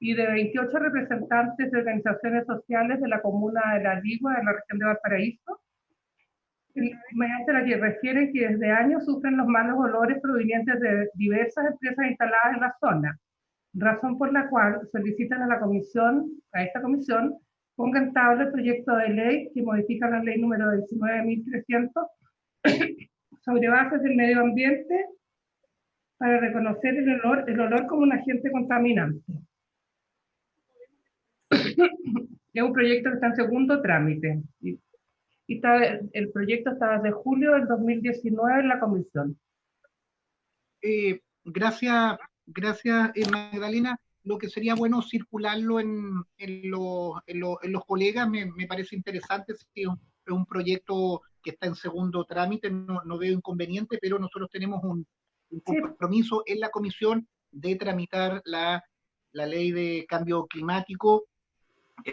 y de 28 representantes de organizaciones sociales de la comuna de La Ligua, de la región de Valparaíso, mediante la que refieren que desde años sufren los malos olores provenientes de diversas empresas instaladas en la zona, razón por la cual solicitan a esta comisión, ponga en tabla el proyecto de ley que modifica la ley número 19.300 sobre bases del medio ambiente para reconocer el olor como un agente contaminante. Es un proyecto que está en segundo trámite. El proyecto está desde julio del 2019 en la comisión. Gracias, Magdalena. Lo que sería bueno circularlo en los colegas, me parece interesante. Si es un proyecto que está en segundo trámite, no veo inconveniente, pero nosotros tenemos un compromiso en la comisión de tramitar la ley de cambio climático.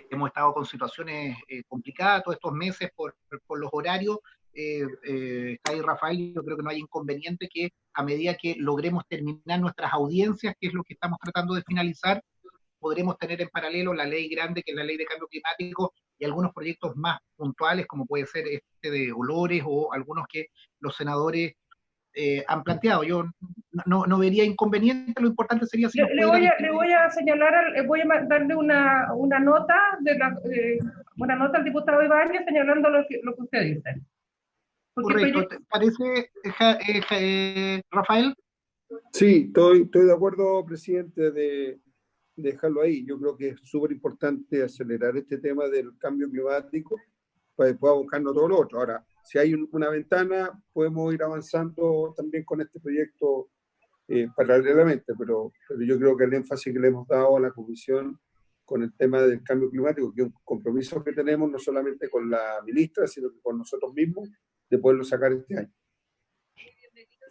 Hemos estado con situaciones complicadas todos estos meses por los horarios. Está ahí Rafael, yo creo que no hay inconveniente que a medida que logremos terminar nuestras audiencias, que es lo que estamos tratando de finalizar, podremos tener en paralelo la ley grande, que es la ley de cambio climático, y algunos proyectos más puntuales, como puede ser este de olores o algunos que los senadores han planteado. Yo no vería inconveniente, lo importante sería si nos pudiera... Le voy a señalar, voy a darle una nota una nota al diputado Ibáñez señalando lo que usted dice. Correcto, ¿te parece, Rafael? Sí, estoy de acuerdo, presidente, de dejarlo ahí. Yo creo que es súper importante acelerar este tema del cambio climático para que pueda buscarnos todo lo otro. Ahora, si hay una ventana, podemos ir avanzando también con este proyecto paralelamente, pero yo creo que el énfasis que le hemos dado a la Comisión con el tema del cambio climático, que es un compromiso que tenemos no solamente con la ministra, sino que con nosotros mismos, de poderlo sacar este año.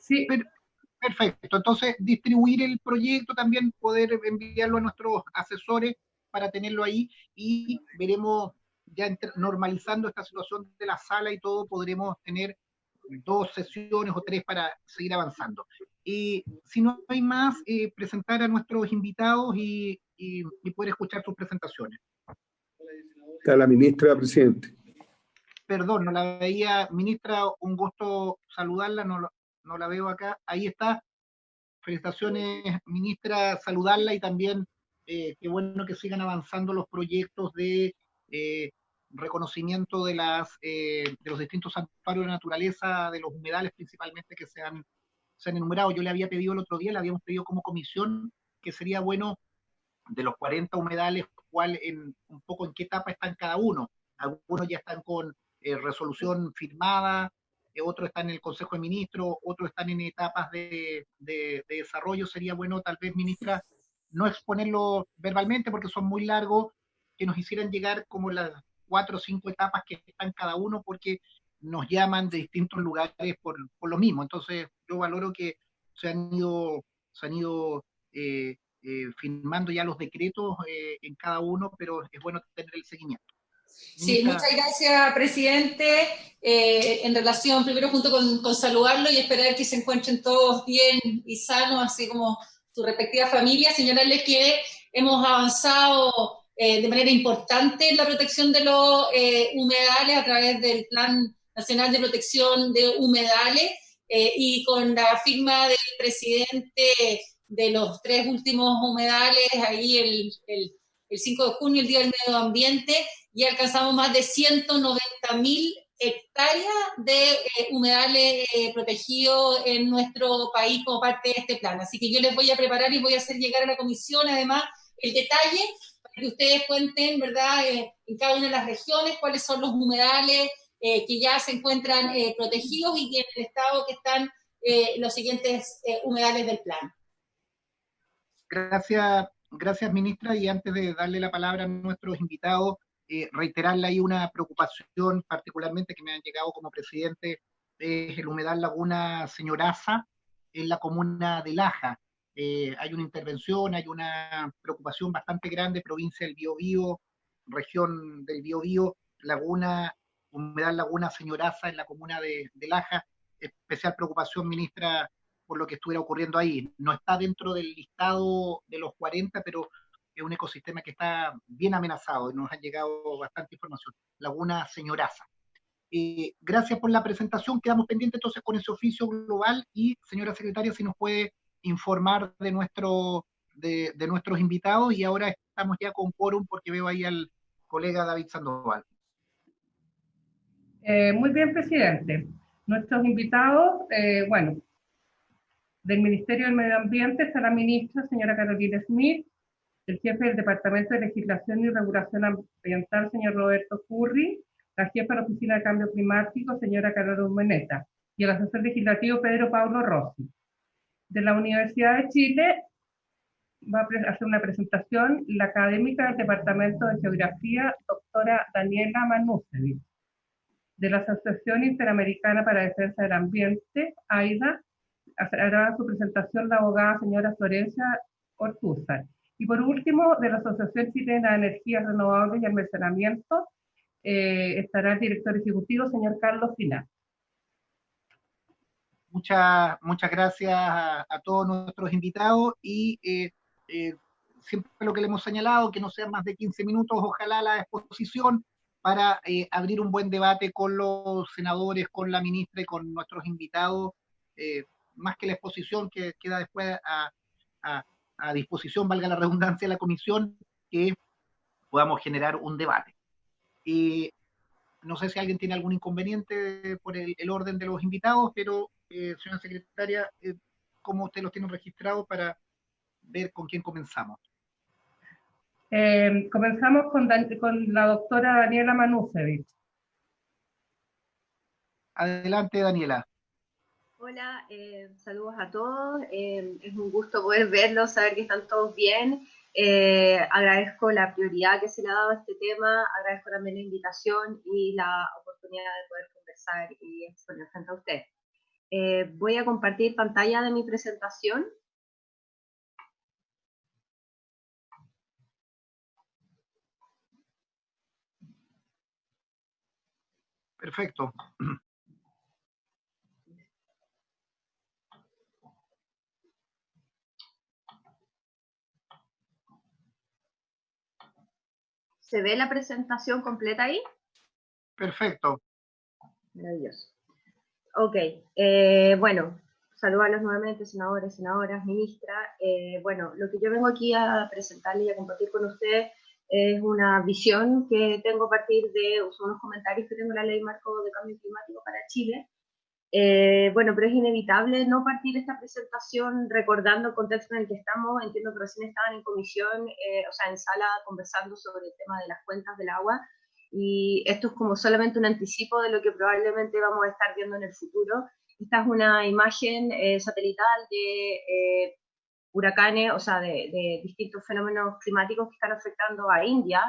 Sí, perfecto. Entonces, distribuir el proyecto, también poder enviarlo a nuestros asesores para tenerlo ahí, y veremos, ya normalizando esta situación de la sala y todo, podremos tener 2 sesiones o 3 para seguir avanzando. Y si no hay más, presentar a nuestros invitados y poder escuchar sus presentaciones. Está la ministra, presidente. Perdón, no la veía. Ministra, un gusto saludarla, no la veo acá. Ahí está. Felicitaciones, ministra, saludarla, y también qué bueno que sigan avanzando los proyectos de reconocimiento de los distintos santuarios de naturaleza, de los humedales principalmente, que se han enumerado. Yo le había pedido el otro día, le habíamos pedido como comisión, que sería bueno de los 40 humedales, un poco en qué etapa están cada uno. Algunos ya están con resolución firmada, otros están en el Consejo de Ministros, otros están en etapas de desarrollo. Sería bueno, tal vez, ministra, no exponerlo verbalmente porque son muy largos, que nos hicieran llegar como las 4 o 5 etapas que están cada uno, porque nos llaman de distintos lugares por lo mismo. Entonces, yo valoro que se han ido firmando ya los decretos en cada uno, pero es bueno tener el seguimiento. Sí, muchas gracias, presidente. En relación, primero, junto con saludarlo y esperar que se encuentren todos bien y sanos, así como su respectiva familia, señalarles que hemos avanzado de manera importante en la protección de los humedales a través del Plan Nacional de Protección de Humedales, y con la firma del presidente de los 3 últimos humedales, ahí el 5 de junio, el Día del Medio Ambiente, y alcanzamos más de 190.000 hectáreas de humedales protegidos en nuestro país como parte de este plan. Así que yo les voy a preparar y voy a hacer llegar a la comisión, además, el detalle para que ustedes cuenten, ¿verdad?, en cada una de las regiones cuáles son los humedales que ya se encuentran protegidos y en el estado que están los siguientes humedales del plan. Gracias, ministra, y antes de darle la palabra a nuestros invitados, reiterarle ahí una preocupación particularmente que me han llegado como presidente, es el humedal Laguna Señoraza en la comuna de Laja. Hay una intervención, hay una preocupación bastante grande, provincia del Biobío, región del Biobío, humedal Laguna Señoraza en la comuna de Laja. Especial preocupación, ministra, por lo que estuviera ocurriendo ahí. No está dentro del listado de los 40, pero un ecosistema que está bien amenazado y nos ha llegado bastante información. Laguna Señoraza. Gracias por la presentación, quedamos pendientes entonces con ese oficio global y, señora secretaria, si nos puede informar de nuestros invitados, y ahora estamos ya con quórum porque veo ahí al colega David Sandoval. Muy bien, presidente. Nuestros invitados, bueno, del Ministerio del Medio Ambiente está la ministra, señora Carolina Smith, el jefe del Departamento de Legislación y Regulación Ambiental, señor Roberto Curri, la jefa de la Oficina de Cambio Climático, señora Carol Urmeneta, y el asesor legislativo Pedro Pablo Rossi. De la Universidad de Chile va a hacer una presentación la académica del Departamento de Geografía, doctora Daniela Manusevich. De la Asociación Interamericana para la Defensa del Ambiente, AIDA, hará su presentación la abogada señora Florencia Ortúzar. Y por último, de la Asociación Chilena de Energías Renovables y Almacenamiento, estará el director ejecutivo, señor Carlos Final. Muchas gracias a todos nuestros invitados, y siempre lo que le hemos señalado, que no sean más de 15 minutos, ojalá, la exposición, para abrir un buen debate con los senadores, con la ministra y con nuestros invitados, más que la exposición que queda después a disposición, valga la redundancia, de la comisión, que podamos generar un debate. No sé si alguien tiene algún inconveniente por el orden de los invitados, pero, señora secretaria, ¿cómo usted los tiene registrados para ver con quién comenzamos? Comenzamos con la doctora Daniela Manusevich. Adelante, Daniela. Hola, saludos a todos. Es un gusto poder verlos, saber que están todos bien. Agradezco la prioridad que se le ha dado a este tema, agradezco también la invitación y la oportunidad de poder conversar y exponer frente a ustedes. Voy a compartir pantalla de mi presentación. Perfecto. ¿Se ve la presentación completa ahí? Perfecto. Maravilloso. Ok, bueno, saludarlos nuevamente, senadores, senadoras, ministra. Bueno, lo que yo vengo aquí a presentarles y a compartir con ustedes es una visión que tengo a partir de unos comentarios que tengo en la Ley Marco de Cambio Climático para Chile. Bueno, pero es inevitable no partir esta presentación recordando el contexto en el que estamos. Entiendo que recién estaban en comisión, o sea, en sala, conversando sobre el tema de las cuencas del agua, y esto es como solamente un anticipo de lo que probablemente vamos a estar viendo en el futuro. Esta es una imagen satelital de huracanes, o sea, de distintos fenómenos climáticos que están afectando a India.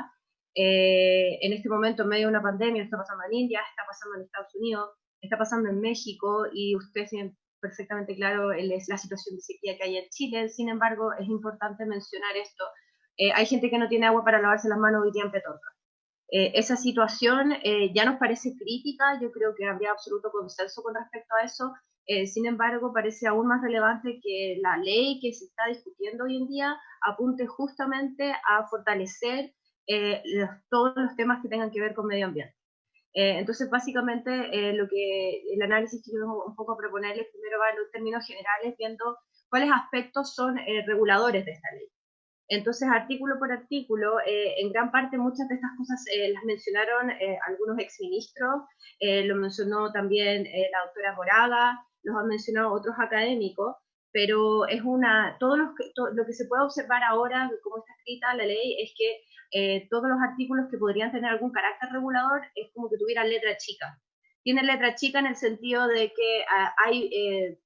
En este momento, en medio de una pandemia, está pasando en India, está pasando en Estados Unidos, está pasando en México, y ustedes tienen perfectamente claro la situación de sequía que hay en Chile. Sin embargo, es importante mencionar esto. Hay gente que no tiene agua para lavarse las manos hoy día en Petorca. Esa situación ya nos parece crítica, yo creo que habría absoluto consenso con respecto a eso. Sin embargo, parece aún más relevante que la ley que se está discutiendo hoy en día apunte justamente a fortalecer todos los temas que tengan que ver con medio ambiente. Entonces, básicamente, el análisis que yo vengo un poco a proponerles primero va en los términos generales, viendo cuáles aspectos son reguladores de esta ley. Entonces, artículo por artículo, en gran parte muchas de estas cosas las mencionaron algunos exministros, lo mencionó también la doctora Moraga, los han mencionado otros académicos, pero es lo que se puede observar ahora, como está escrita la ley, es que todos los artículos que podrían tener algún carácter regulador es como que tuvieran letra chica. Tienen letra chica en el sentido de que hay,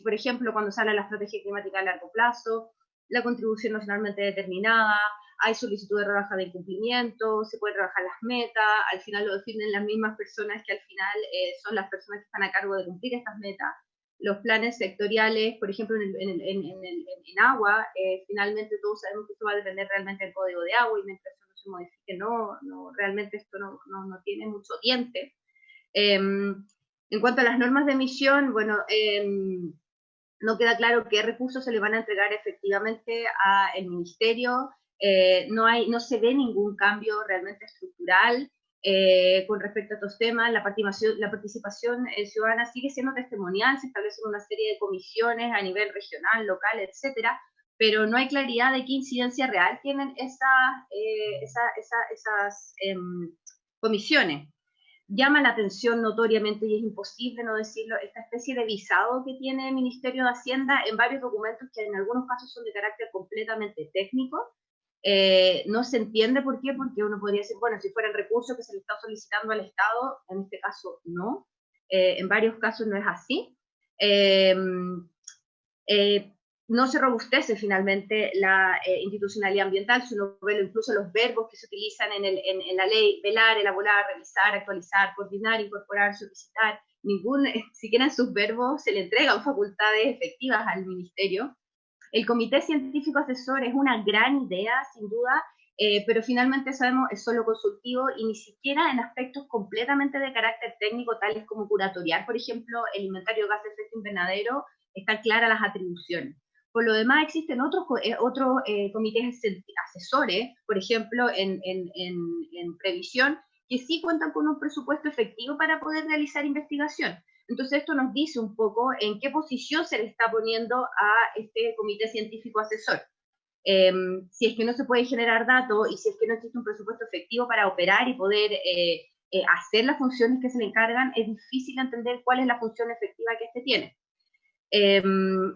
por ejemplo, cuando sale la estrategia climática a largo plazo, la contribución nacionalmente determinada, hay solicitud de rebaja de incumplimiento, se pueden rebajar las metas, al final lo definen las mismas personas que al final son las personas que están a cargo de cumplir estas metas. Los planes sectoriales, por ejemplo, en agua, finalmente todos sabemos que esto va a depender realmente del código de agua, y mientras eso no se modifique, realmente esto no tiene mucho diente. En cuanto a las normas de emisión, bueno, no queda claro qué recursos se le van a entregar efectivamente al ministerio. no se ve ningún cambio realmente estructural con respecto a estos temas. La participación ciudadana sigue siendo testimonial, se establecen una serie de comisiones a nivel regional, local, etcétera, pero no hay claridad de qué incidencia real tienen esas comisiones. Llama la atención notoriamente, y es imposible no decirlo, esta especie de visado que tiene el Ministerio de Hacienda en varios documentos que en algunos casos son de carácter completamente técnico. No se entiende por qué, porque uno podría decir, bueno, si fuera el recurso que se le está solicitando al Estado, en este caso no, en varios casos no es así. No se robustece finalmente la institucionalidad ambiental, si uno ve incluso los verbos que se utilizan en la ley: velar, elaborar, revisar, actualizar, coordinar, incorporar, solicitar. Siquiera en sus verbos se le entregan facultades efectivas al ministerio. El comité científico asesor es una gran idea, sin duda, pero finalmente sabemos es solo consultivo y ni siquiera en aspectos completamente de carácter técnico, tales como curatorial, por ejemplo, el inventario de gases de efecto invernadero, están claras las atribuciones. Por lo demás, existen otros comités asesores, por ejemplo, en previsión, que sí cuentan con un presupuesto efectivo para poder realizar investigación. Entonces esto nos dice un poco en qué posición se le está poniendo a este comité científico asesor. Si es que no se puede generar datos y si es que no existe un presupuesto efectivo para operar y poder hacer las funciones que se le encargan, es difícil entender cuál es la función efectiva que este tiene.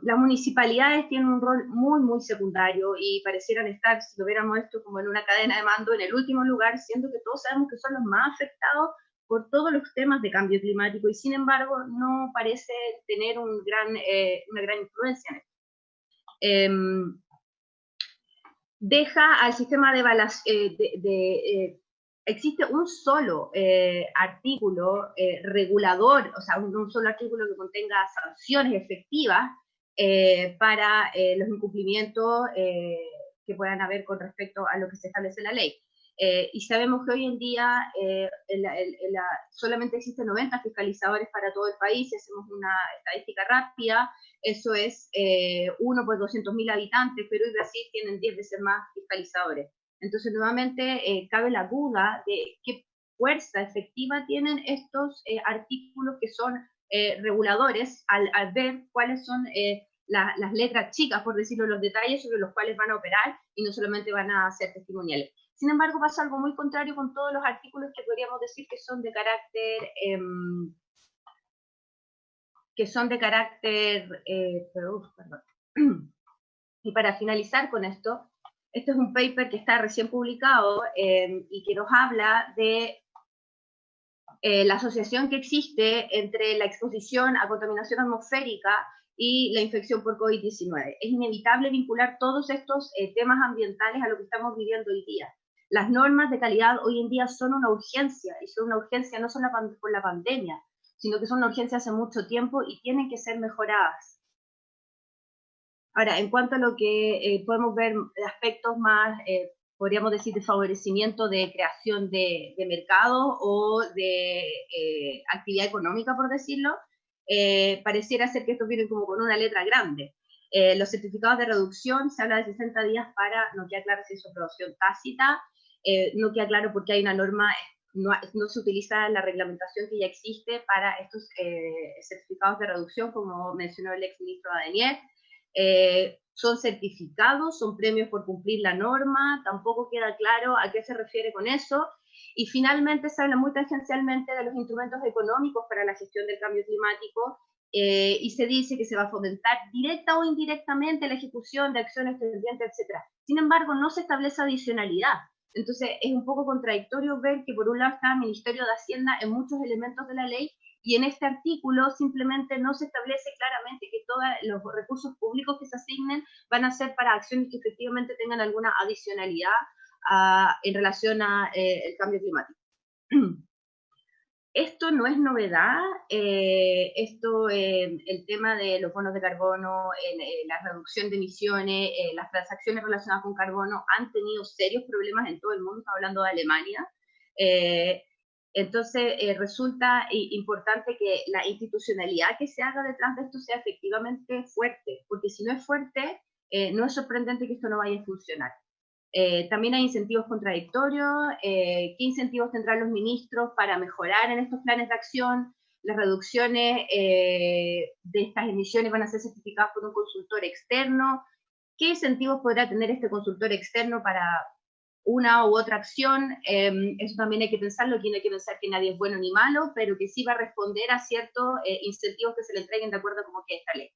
Las municipalidades tienen un rol muy, muy secundario y parecieran estar, si lo viéramos esto como en una cadena de mando, en el último lugar, siendo que todos sabemos que son los más afectados por todos los temas de cambio climático y sin embargo no parece tener una gran influencia en esto. Deja al sistema de evaluación, existe un solo artículo regulador, o sea, un solo artículo que contenga sanciones efectivas para los incumplimientos que puedan haber con respecto a lo que se establece en la ley. Y sabemos que hoy en día solamente existen 90 fiscalizadores para todo el país. Si hacemos una estadística rápida, eso es 1 por 200.000 habitantes. Perú y Brasil tienen 10 veces más fiscalizadores. Entonces, nuevamente, cabe la duda de qué fuerza efectiva tienen estos artículos que son reguladores al ver cuáles son las letras chicas, por decirlo, los detalles sobre los cuales van a operar y no solamente van a ser testimoniales. Sin embargo, pasa algo muy contrario con todos los artículos que podríamos decir que son de carácter, perdón. Y para finalizar con esto, este es un paper que está recién publicado y que nos habla de la asociación que existe entre la exposición a contaminación atmosférica y la infección por COVID-19. Es inevitable vincular todos estos temas ambientales a lo que estamos viviendo hoy día. Las normas de calidad hoy en día son una urgencia, y son una urgencia no solo por la pandemia, sino que son una urgencia hace mucho tiempo y tienen que ser mejoradas. Ahora, en cuanto a lo que podemos ver aspectos más, podríamos decir, de favorecimiento de creación de mercado o de actividad económica, por decirlo, pareciera ser que estos vienen como con una letra grande. Los certificados de reducción, se habla de 60 días para, no queda claro si es aprobación tácita, no queda claro porque hay una norma, no se utiliza la reglamentación que ya existe para estos certificados de reducción, como mencionó el exministro Adenier. Son certificados, son premios por cumplir la norma, tampoco queda claro a qué se refiere con eso, y finalmente se habla muy tangencialmente de los instrumentos económicos para la gestión del cambio climático, y se dice que se va a fomentar directa o indirectamente la ejecución de acciones tendientes, etc. Sin embargo, no se establece adicionalidad. Entonces es un poco contradictorio ver que por un lado está el Ministerio de Hacienda en muchos elementos de la ley, y en este artículo simplemente no se establece claramente que todos los recursos públicos que se asignen van a ser para acciones que efectivamente tengan alguna adicionalidad en relación al cambio climático. Esto no es novedad, el tema de los bonos de carbono, la reducción de emisiones, las transacciones relacionadas con carbono han tenido serios problemas en todo el mundo, estamos hablando de Alemania. Entonces resulta importante que la institucionalidad que se haga detrás de esto sea efectivamente fuerte, porque si no es fuerte, no es sorprendente que esto no vaya a funcionar. También hay incentivos contradictorios. ¿Qué incentivos tendrán los ministros para mejorar en estos planes de acción? Las reducciones de estas emisiones van a ser certificadas por un consultor externo. ¿Qué incentivos podrá tener este consultor externo para una u otra acción? Eso también hay que pensarlo, aquí no hay que pensar que nadie es bueno ni malo, pero que sí va a responder a ciertos incentivos que se le entreguen de acuerdo a cómo queda esta ley.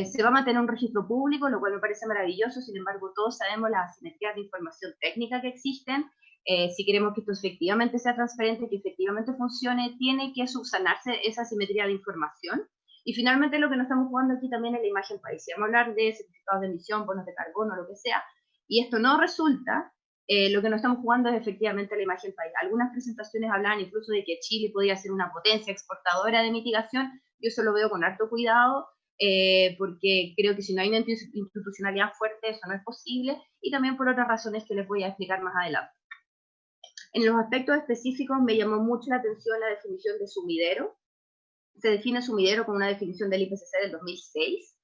Se va a mantener un registro público, lo cual me parece maravilloso. Sin embargo, todos sabemos las asimetrías de información técnica que existen. Si queremos que esto efectivamente sea transparente, que efectivamente funcione, tiene que subsanarse esa asimetría de información. Y finalmente lo que nos estamos jugando aquí también es la imagen país. Si vamos a hablar de certificados de emisión, bonos de carbono, lo que sea, y esto no resulta, lo que nos estamos jugando es efectivamente la imagen país. Algunas presentaciones hablaban incluso de que Chile podía ser una potencia exportadora de mitigación. Yo eso lo veo con harto cuidado, porque creo que si no hay una institucionalidad fuerte eso no es posible, y también por otras razones que les voy a explicar más adelante. En los aspectos específicos me llamó mucho la atención la definición de sumidero. Se define sumidero con una definición del IPCC del 2006,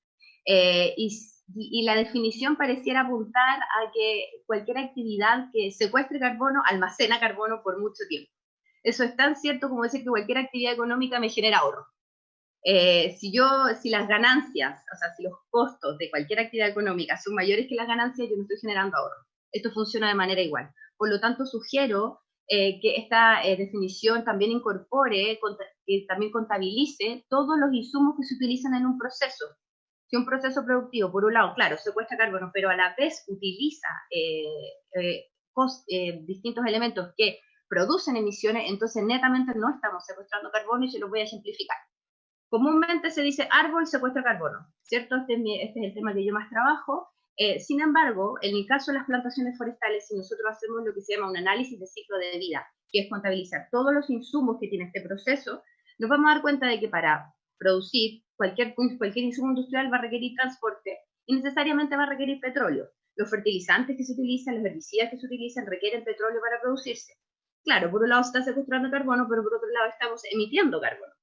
y la definición pareciera apuntar a que cualquier actividad que secuestre carbono almacena carbono por mucho tiempo. Eso es tan cierto como decir que cualquier actividad económica me genera ahorro. Si las ganancias, o sea, si los costos de cualquier actividad económica son mayores que las ganancias, yo no estoy generando ahorro. Esto funciona de manera igual. Por lo tanto, sugiero que esta definición también incorpore, que también contabilice todos los insumos que se utilizan en un proceso. Si un proceso productivo, por un lado, claro, secuestra carbono, pero a la vez utiliza distintos elementos que producen emisiones, entonces netamente no estamos secuestrando carbono, y se los voy a ejemplificar. Comúnmente se dice árbol secuestra carbono, ¿cierto? Este es el tema que yo más trabajo. Sin embargo, en el caso de las plantaciones forestales, si nosotros hacemos lo que se llama un análisis de ciclo de vida, que es contabilizar todos los insumos que tiene este proceso, nos vamos a dar cuenta de que para producir cualquier insumo industrial va a requerir transporte y necesariamente va a requerir petróleo. Los fertilizantes que se utilizan, los herbicidas que se utilizan requieren petróleo para producirse. Claro, por un lado se está secuestrando carbono, pero por otro lado estamos emitiendo carbono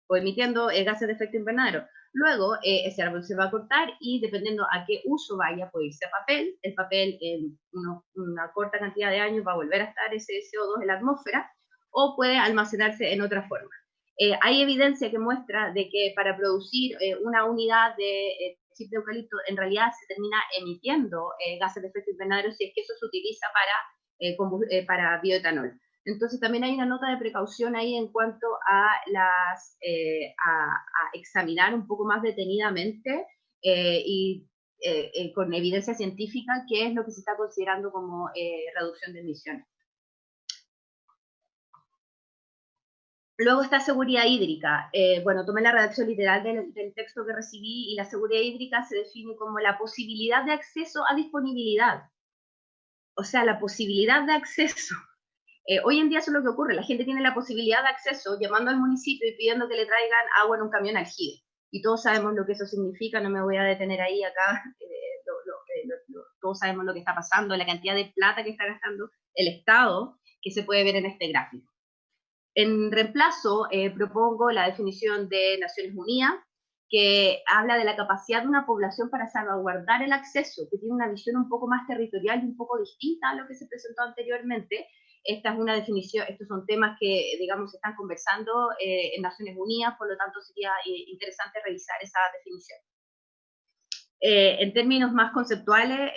o emitiendo gases de efecto invernadero. Luego, ese árbol se va a cortar y dependiendo a qué uso vaya, puede irse a papel. El papel en una corta cantidad de años va a volver a estar ese CO2 en la atmósfera, o puede almacenarse en otra forma. Hay evidencia que muestra de que para producir una unidad de chip de eucalipto, en realidad se termina emitiendo gases de efecto invernadero si es que eso se utiliza para bioetanol. Entonces también hay una nota de precaución ahí en cuanto a examinar un poco más detenidamente y con evidencia científica qué es lo que se está considerando como reducción de emisiones. Luego está seguridad hídrica. Bueno, tomé la redacción literal del texto que recibí, y la seguridad hídrica se define como la posibilidad de acceso a disponibilidad. O sea, la posibilidad de acceso. Hoy en día eso es lo que ocurre, la gente tiene la posibilidad de acceso llamando al municipio y pidiendo que le traigan agua en un camión aljibe. Y todos sabemos lo que eso significa, no me voy a detener ahí acá, todos sabemos lo que está pasando, la cantidad de plata que está gastando el Estado, que se puede ver en este gráfico. En reemplazo, propongo la definición de Naciones Unidas, que habla de la capacidad de una población para salvaguardar el acceso, que tiene una visión un poco más territorial y un poco distinta a lo que se presentó anteriormente. Esta es una definición, estos son temas que, digamos, se están conversando en Naciones Unidas, por lo tanto sería interesante revisar esa definición. En términos más conceptuales,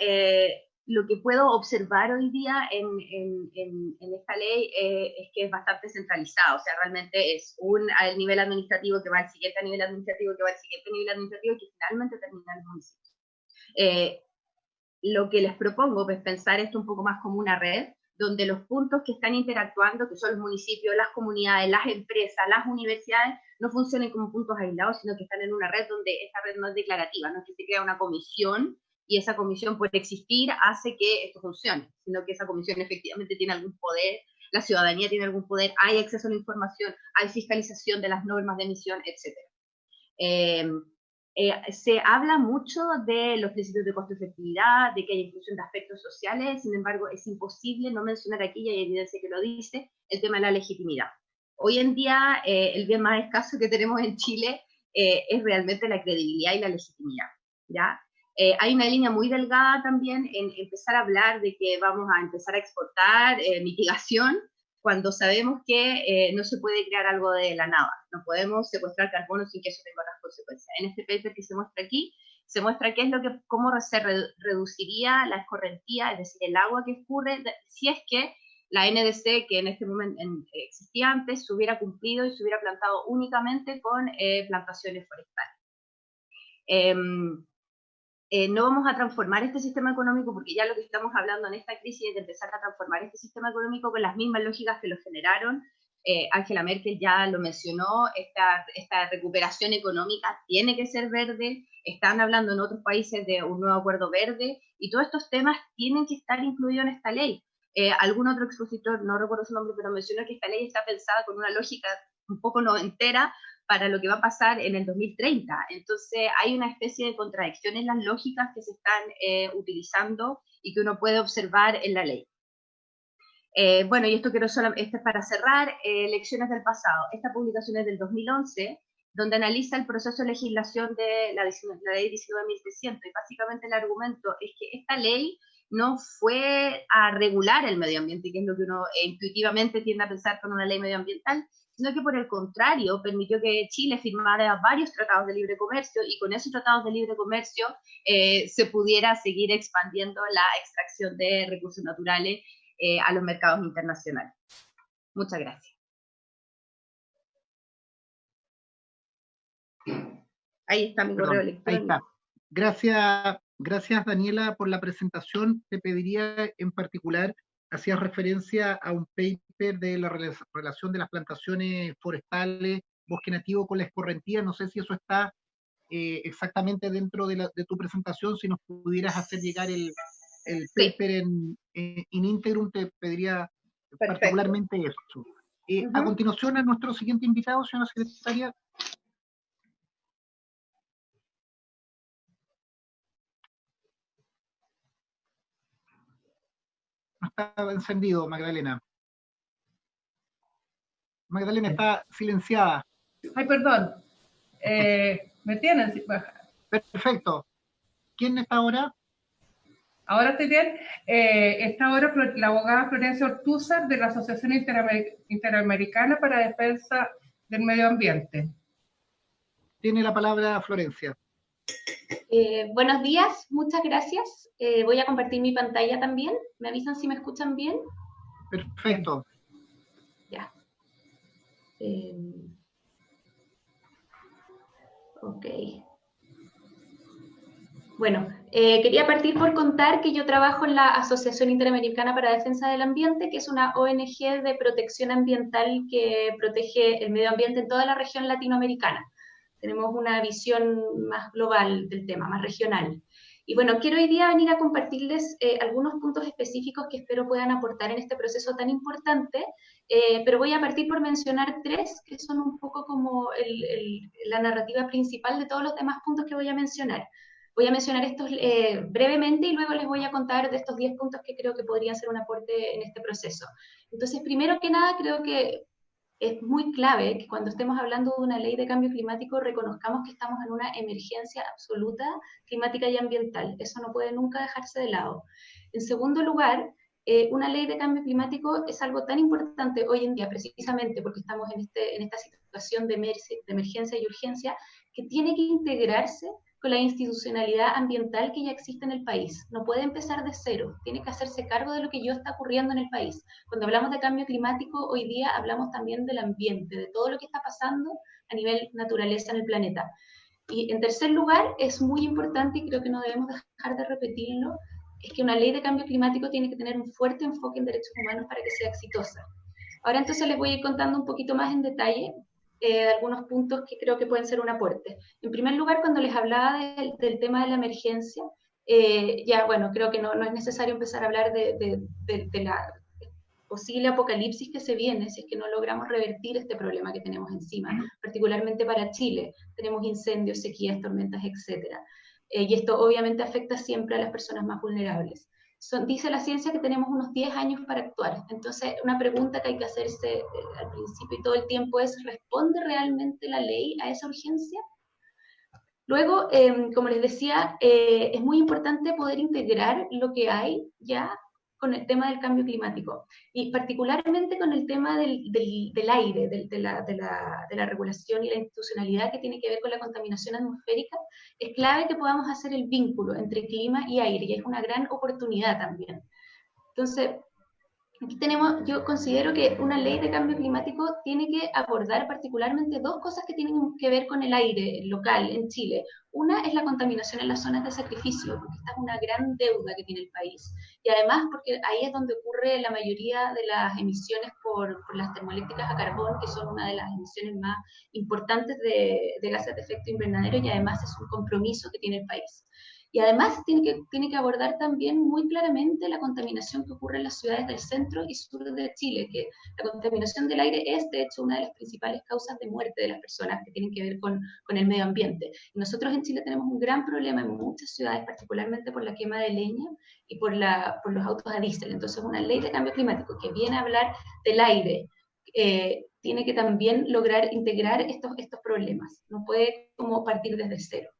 lo que puedo observar hoy día en esta ley es que es bastante centralizado, o sea, realmente es al nivel administrativo que va al siguiente nivel administrativo, que va al siguiente nivel administrativo, y que finalmente termina en el municipio. Lo que les propongo es pensar esto un poco más como una red, donde los puntos que están interactuando, que son los municipios, las comunidades, las empresas, las universidades, no funcionen como puntos aislados, sino que están en una red donde esta red no es declarativa, no es que se crea una comisión y esa comisión por existir hace que esto funcione, sino que esa comisión efectivamente tiene algún poder, la ciudadanía tiene algún poder, hay acceso a la información, hay fiscalización de las normas de emisión, etc. Se habla mucho de los principios de costo-efectividad, de que hay inclusión de aspectos sociales, sin embargo es imposible no mencionar aquí, y hay evidencia que lo dice, el tema de la legitimidad. Hoy en día el bien más escaso que tenemos en Chile es realmente la credibilidad y la legitimidad, ¿ya? Hay una línea muy delgada también en empezar a hablar de que vamos a empezar a exportar mitigación, cuando sabemos que no se puede crear algo de la nada. No podemos secuestrar carbono sin que eso tenga otras consecuencias. En este paper que se muestra aquí, se muestra qué es lo que, cómo se reduciría la escorrentía, es decir, el agua que escurre, si es que la NDC, que en este momento existía antes, se hubiera cumplido y se hubiera plantado únicamente con plantaciones forestales. No vamos a transformar este sistema económico, porque ya lo que estamos hablando en esta crisis es de empezar a transformar este sistema económico con las mismas lógicas que lo generaron. Angela Merkel ya lo mencionó, esta recuperación económica tiene que ser verde, están hablando en otros países de un nuevo acuerdo verde, y todos estos temas tienen que estar incluidos en esta ley. Algún otro expositor, no recuerdo su nombre, pero mencionó que esta ley está pensada con una lógica un poco noventera para lo que va a pasar en el 2030. Entonces hay una especie de contradicción en las lógicas que se están utilizando y que uno puede observar en la ley. Bueno, y esto es para cerrar, lecciones del pasado. Esta publicación es del 2011, donde analiza el proceso de legislación de la ley 19.300, y básicamente el argumento es que esta ley no fue a regular el medio ambiente, que es lo que uno intuitivamente tiende a pensar con una ley medioambiental, sino que por el contrario permitió que Chile firmara varios tratados de libre comercio, y con esos tratados de libre comercio se pudiera seguir expandiendo la extracción de recursos naturales a los mercados internacionales. Muchas gracias. Ahí está mi correo electrónico. Ahí está. Gracias Daniela por la presentación. Te pediría en particular, hacías referencia a un paper de la relación de las plantaciones forestales, bosque nativo con la escorrentía. No sé si eso está exactamente dentro de tu presentación. Si nos pudieras hacer llegar el paper in integrum, te pediría particularmente eso. A continuación, a nuestro siguiente invitado, señora secretaria. No está encendido, Magdalena. Magdalena está silenciada. Ay, perdón. ¿Me tienen? Perfecto. ¿Quién está ahora? Ahora estoy bien. Está ahora la abogada Florencia Ortúzar, de la Asociación Interamericana para la Defensa del Medio Ambiente. Tiene la palabra Florencia. Buenos días, muchas gracias. Voy a compartir mi pantalla también. ¿Me avisan si me escuchan bien? Perfecto. Ya. Ok. Bueno, quería partir por contar que yo trabajo en la Asociación Interamericana para la Defensa del Ambiente, que es una ONG de protección ambiental que protege el medio ambiente en toda la región latinoamericana. Tenemos una visión más global del tema, más regional. Y bueno, quiero hoy día venir a compartirles algunos puntos específicos que espero puedan aportar en este proceso tan importante, pero voy a partir por mencionar tres que son un poco como la narrativa principal de todos los demás puntos que voy a mencionar. Voy a mencionar estos brevemente y luego les voy a contar de estos 10 puntos que creo que podrían ser un aporte en este proceso. Entonces, primero que nada, creo que es muy clave que cuando estemos hablando de una ley de cambio climático reconozcamos que estamos en una emergencia absoluta climática y ambiental. Eso no puede nunca dejarse de lado. En segundo lugar, una ley de cambio climático es algo tan importante hoy en día, precisamente porque estamos en esta situación de emergencia y urgencia, que tiene que integrarse con la institucionalidad ambiental que ya existe en el país. No puede empezar de cero, tiene que hacerse cargo de lo que ya está ocurriendo en el país. Cuando hablamos de cambio climático, hoy día hablamos también del ambiente, de todo lo que está pasando a nivel naturaleza en el planeta. Y en tercer lugar, es muy importante, y creo que no debemos dejar de repetirlo, es que una ley de cambio climático tiene que tener un fuerte enfoque en derechos humanos para que sea exitosa. Ahora entonces les voy a ir contando un poquito más en detalle algunos puntos que creo que pueden ser un aporte. En primer lugar, cuando les hablaba del tema de la emergencia, ya bueno, creo que no es necesario empezar a hablar de la posible apocalipsis que se viene si es que no logramos revertir este problema que tenemos encima, particularmente para Chile. Tenemos incendios, sequías, tormentas, etc. Y esto obviamente afecta siempre a las personas más vulnerables. Dice la ciencia que tenemos unos 10 años para actuar. Entonces, una pregunta que hay que hacerse al principio y todo el tiempo es, ¿responde realmente la ley a esa urgencia? Luego, como les decía, es muy importante poder integrar lo que hay ya con el tema del cambio climático, y particularmente con el tema del aire, de la regulación y la institucionalidad que tiene que ver con la contaminación atmosférica. Es clave que podamos hacer el vínculo entre clima y aire, y es una gran oportunidad también. Entonces, aquí tenemos, yo considero que una ley de cambio climático tiene que abordar particularmente dos cosas que tienen que ver con el aire local en Chile. Una es la contaminación en las zonas de sacrificio, porque esta es una gran deuda que tiene el país. Y además porque ahí es donde ocurre la mayoría de las emisiones por las termoeléctricas a carbón, que son una de las emisiones más importantes de gases de efecto invernadero, y además es un compromiso que tiene el país. Y además tiene que abordar también muy claramente la contaminación que ocurre en las ciudades del centro y sur de Chile, que la contaminación del aire es, de hecho, una de las principales causas de muerte de las personas, que tienen que ver con el medio ambiente. Y nosotros en Chile tenemos un gran problema en muchas ciudades, particularmente por la quema de leña y por los autos a diésel. Entonces, una ley de cambio climático que viene a hablar del aire, tiene que también lograr integrar estos problemas. No puede como partir desde cero.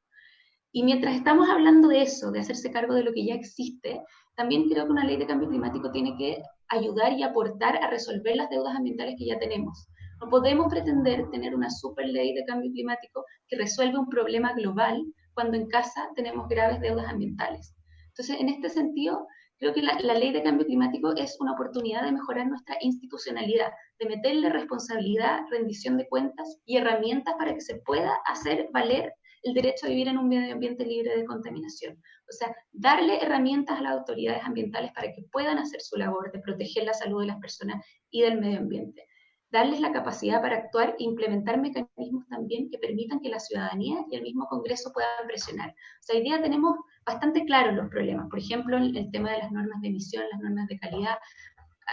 Y mientras estamos hablando de eso, de hacerse cargo de lo que ya existe, también creo que una ley de cambio climático tiene que ayudar y aportar a resolver las deudas ambientales que ya tenemos. No podemos pretender tener una super ley de cambio climático que resuelva un problema global cuando en casa tenemos graves deudas ambientales. Entonces, en este sentido, creo que la ley de cambio climático es una oportunidad de mejorar nuestra institucionalidad, de meterle responsabilidad, rendición de cuentas y herramientas para que se pueda hacer valer el derecho a vivir en un medio ambiente libre de contaminación. O sea, darle herramientas a las autoridades ambientales para que puedan hacer su labor de proteger la salud de las personas y del medio ambiente. Darles la capacidad para actuar e implementar mecanismos también que permitan que la ciudadanía y el mismo Congreso puedan presionar. O sea, hoy día tenemos bastante claros los problemas. Por ejemplo, el tema de las normas de emisión, las normas de calidad.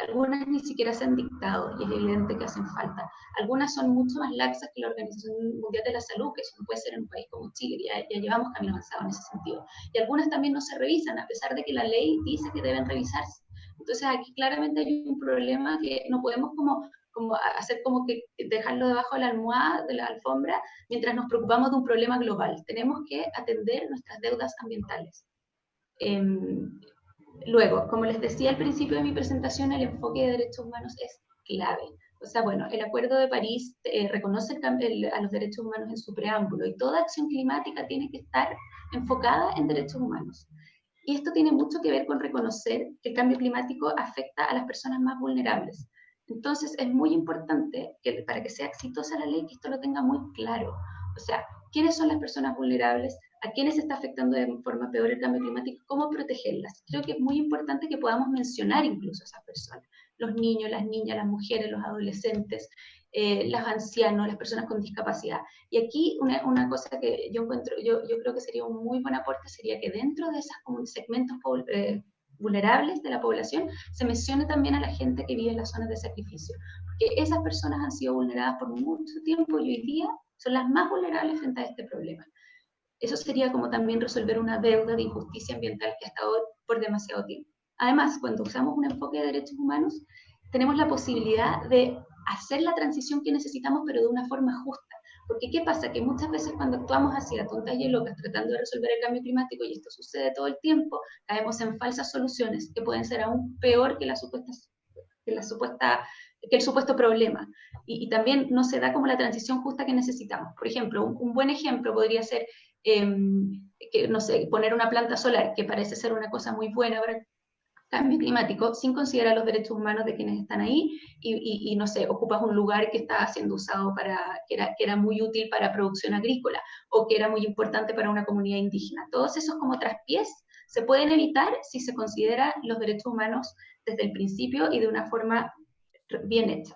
Algunas ni siquiera se han dictado y es evidente que hacen falta. Algunas son mucho más laxas que la Organización Mundial de la Salud, que eso no puede ser en un país como Chile, ya llevamos camino avanzado en ese sentido. Y algunas también no se revisan, a pesar de que la ley dice que deben revisarse. Entonces aquí claramente hay un problema que no podemos como hacer como que dejarlo debajo de la almohada, de la alfombra, mientras nos preocupamos de un problema global. Tenemos que atender nuestras deudas ambientales. Luego, como les decía al principio de mi presentación, el enfoque de derechos humanos es clave. O sea, bueno, el Acuerdo de París reconoce a los derechos humanos en su preámbulo, y toda acción climática tiene que estar enfocada en derechos humanos. Y esto tiene mucho que ver con reconocer que el cambio climático afecta a las personas más vulnerables. Entonces, es muy importante que para que sea exitosa la ley, que esto lo tenga muy claro. O sea, ¿quiénes son las personas vulnerables? ¿A quiénes está afectando de forma peor el cambio climático? ¿Cómo protegerlas? Creo que es muy importante que podamos mencionar incluso a esas personas. Los niños, las niñas, las mujeres, los adolescentes, los ancianos, las personas con discapacidad. Y aquí una cosa que yo encuentro, yo creo que sería un muy buen aporte, sería que dentro de esos segmentos vulnerables de la población se mencione también a la gente que vive en las zonas de sacrificio. Porque esas personas han sido vulneradas por mucho tiempo y hoy día son las más vulnerables frente a este problema. Eso sería como también resolver una deuda de injusticia ambiental que ha estado por demasiado tiempo. Además, cuando usamos un enfoque de derechos humanos, tenemos la posibilidad de hacer la transición que necesitamos, pero de una forma justa. Porque ¿qué pasa? Que muchas veces cuando actuamos así a tontas y locas tratando de resolver el cambio climático, y esto sucede todo el tiempo, caemos en falsas soluciones que pueden ser aún peor que el supuesto problema. Y también no se da como la transición justa que necesitamos. Por ejemplo, un buen ejemplo podría ser que, no sé, poner una planta solar, que parece ser una cosa muy buena para el cambio climático, sin considerar los derechos humanos de quienes están ahí, y no sé, ocupas un lugar que está siendo usado que era muy útil para producción agrícola, o que era muy importante para una comunidad indígena. Todos esos como traspiés se pueden evitar si se consideran los derechos humanos desde el principio y de una forma bien hecha.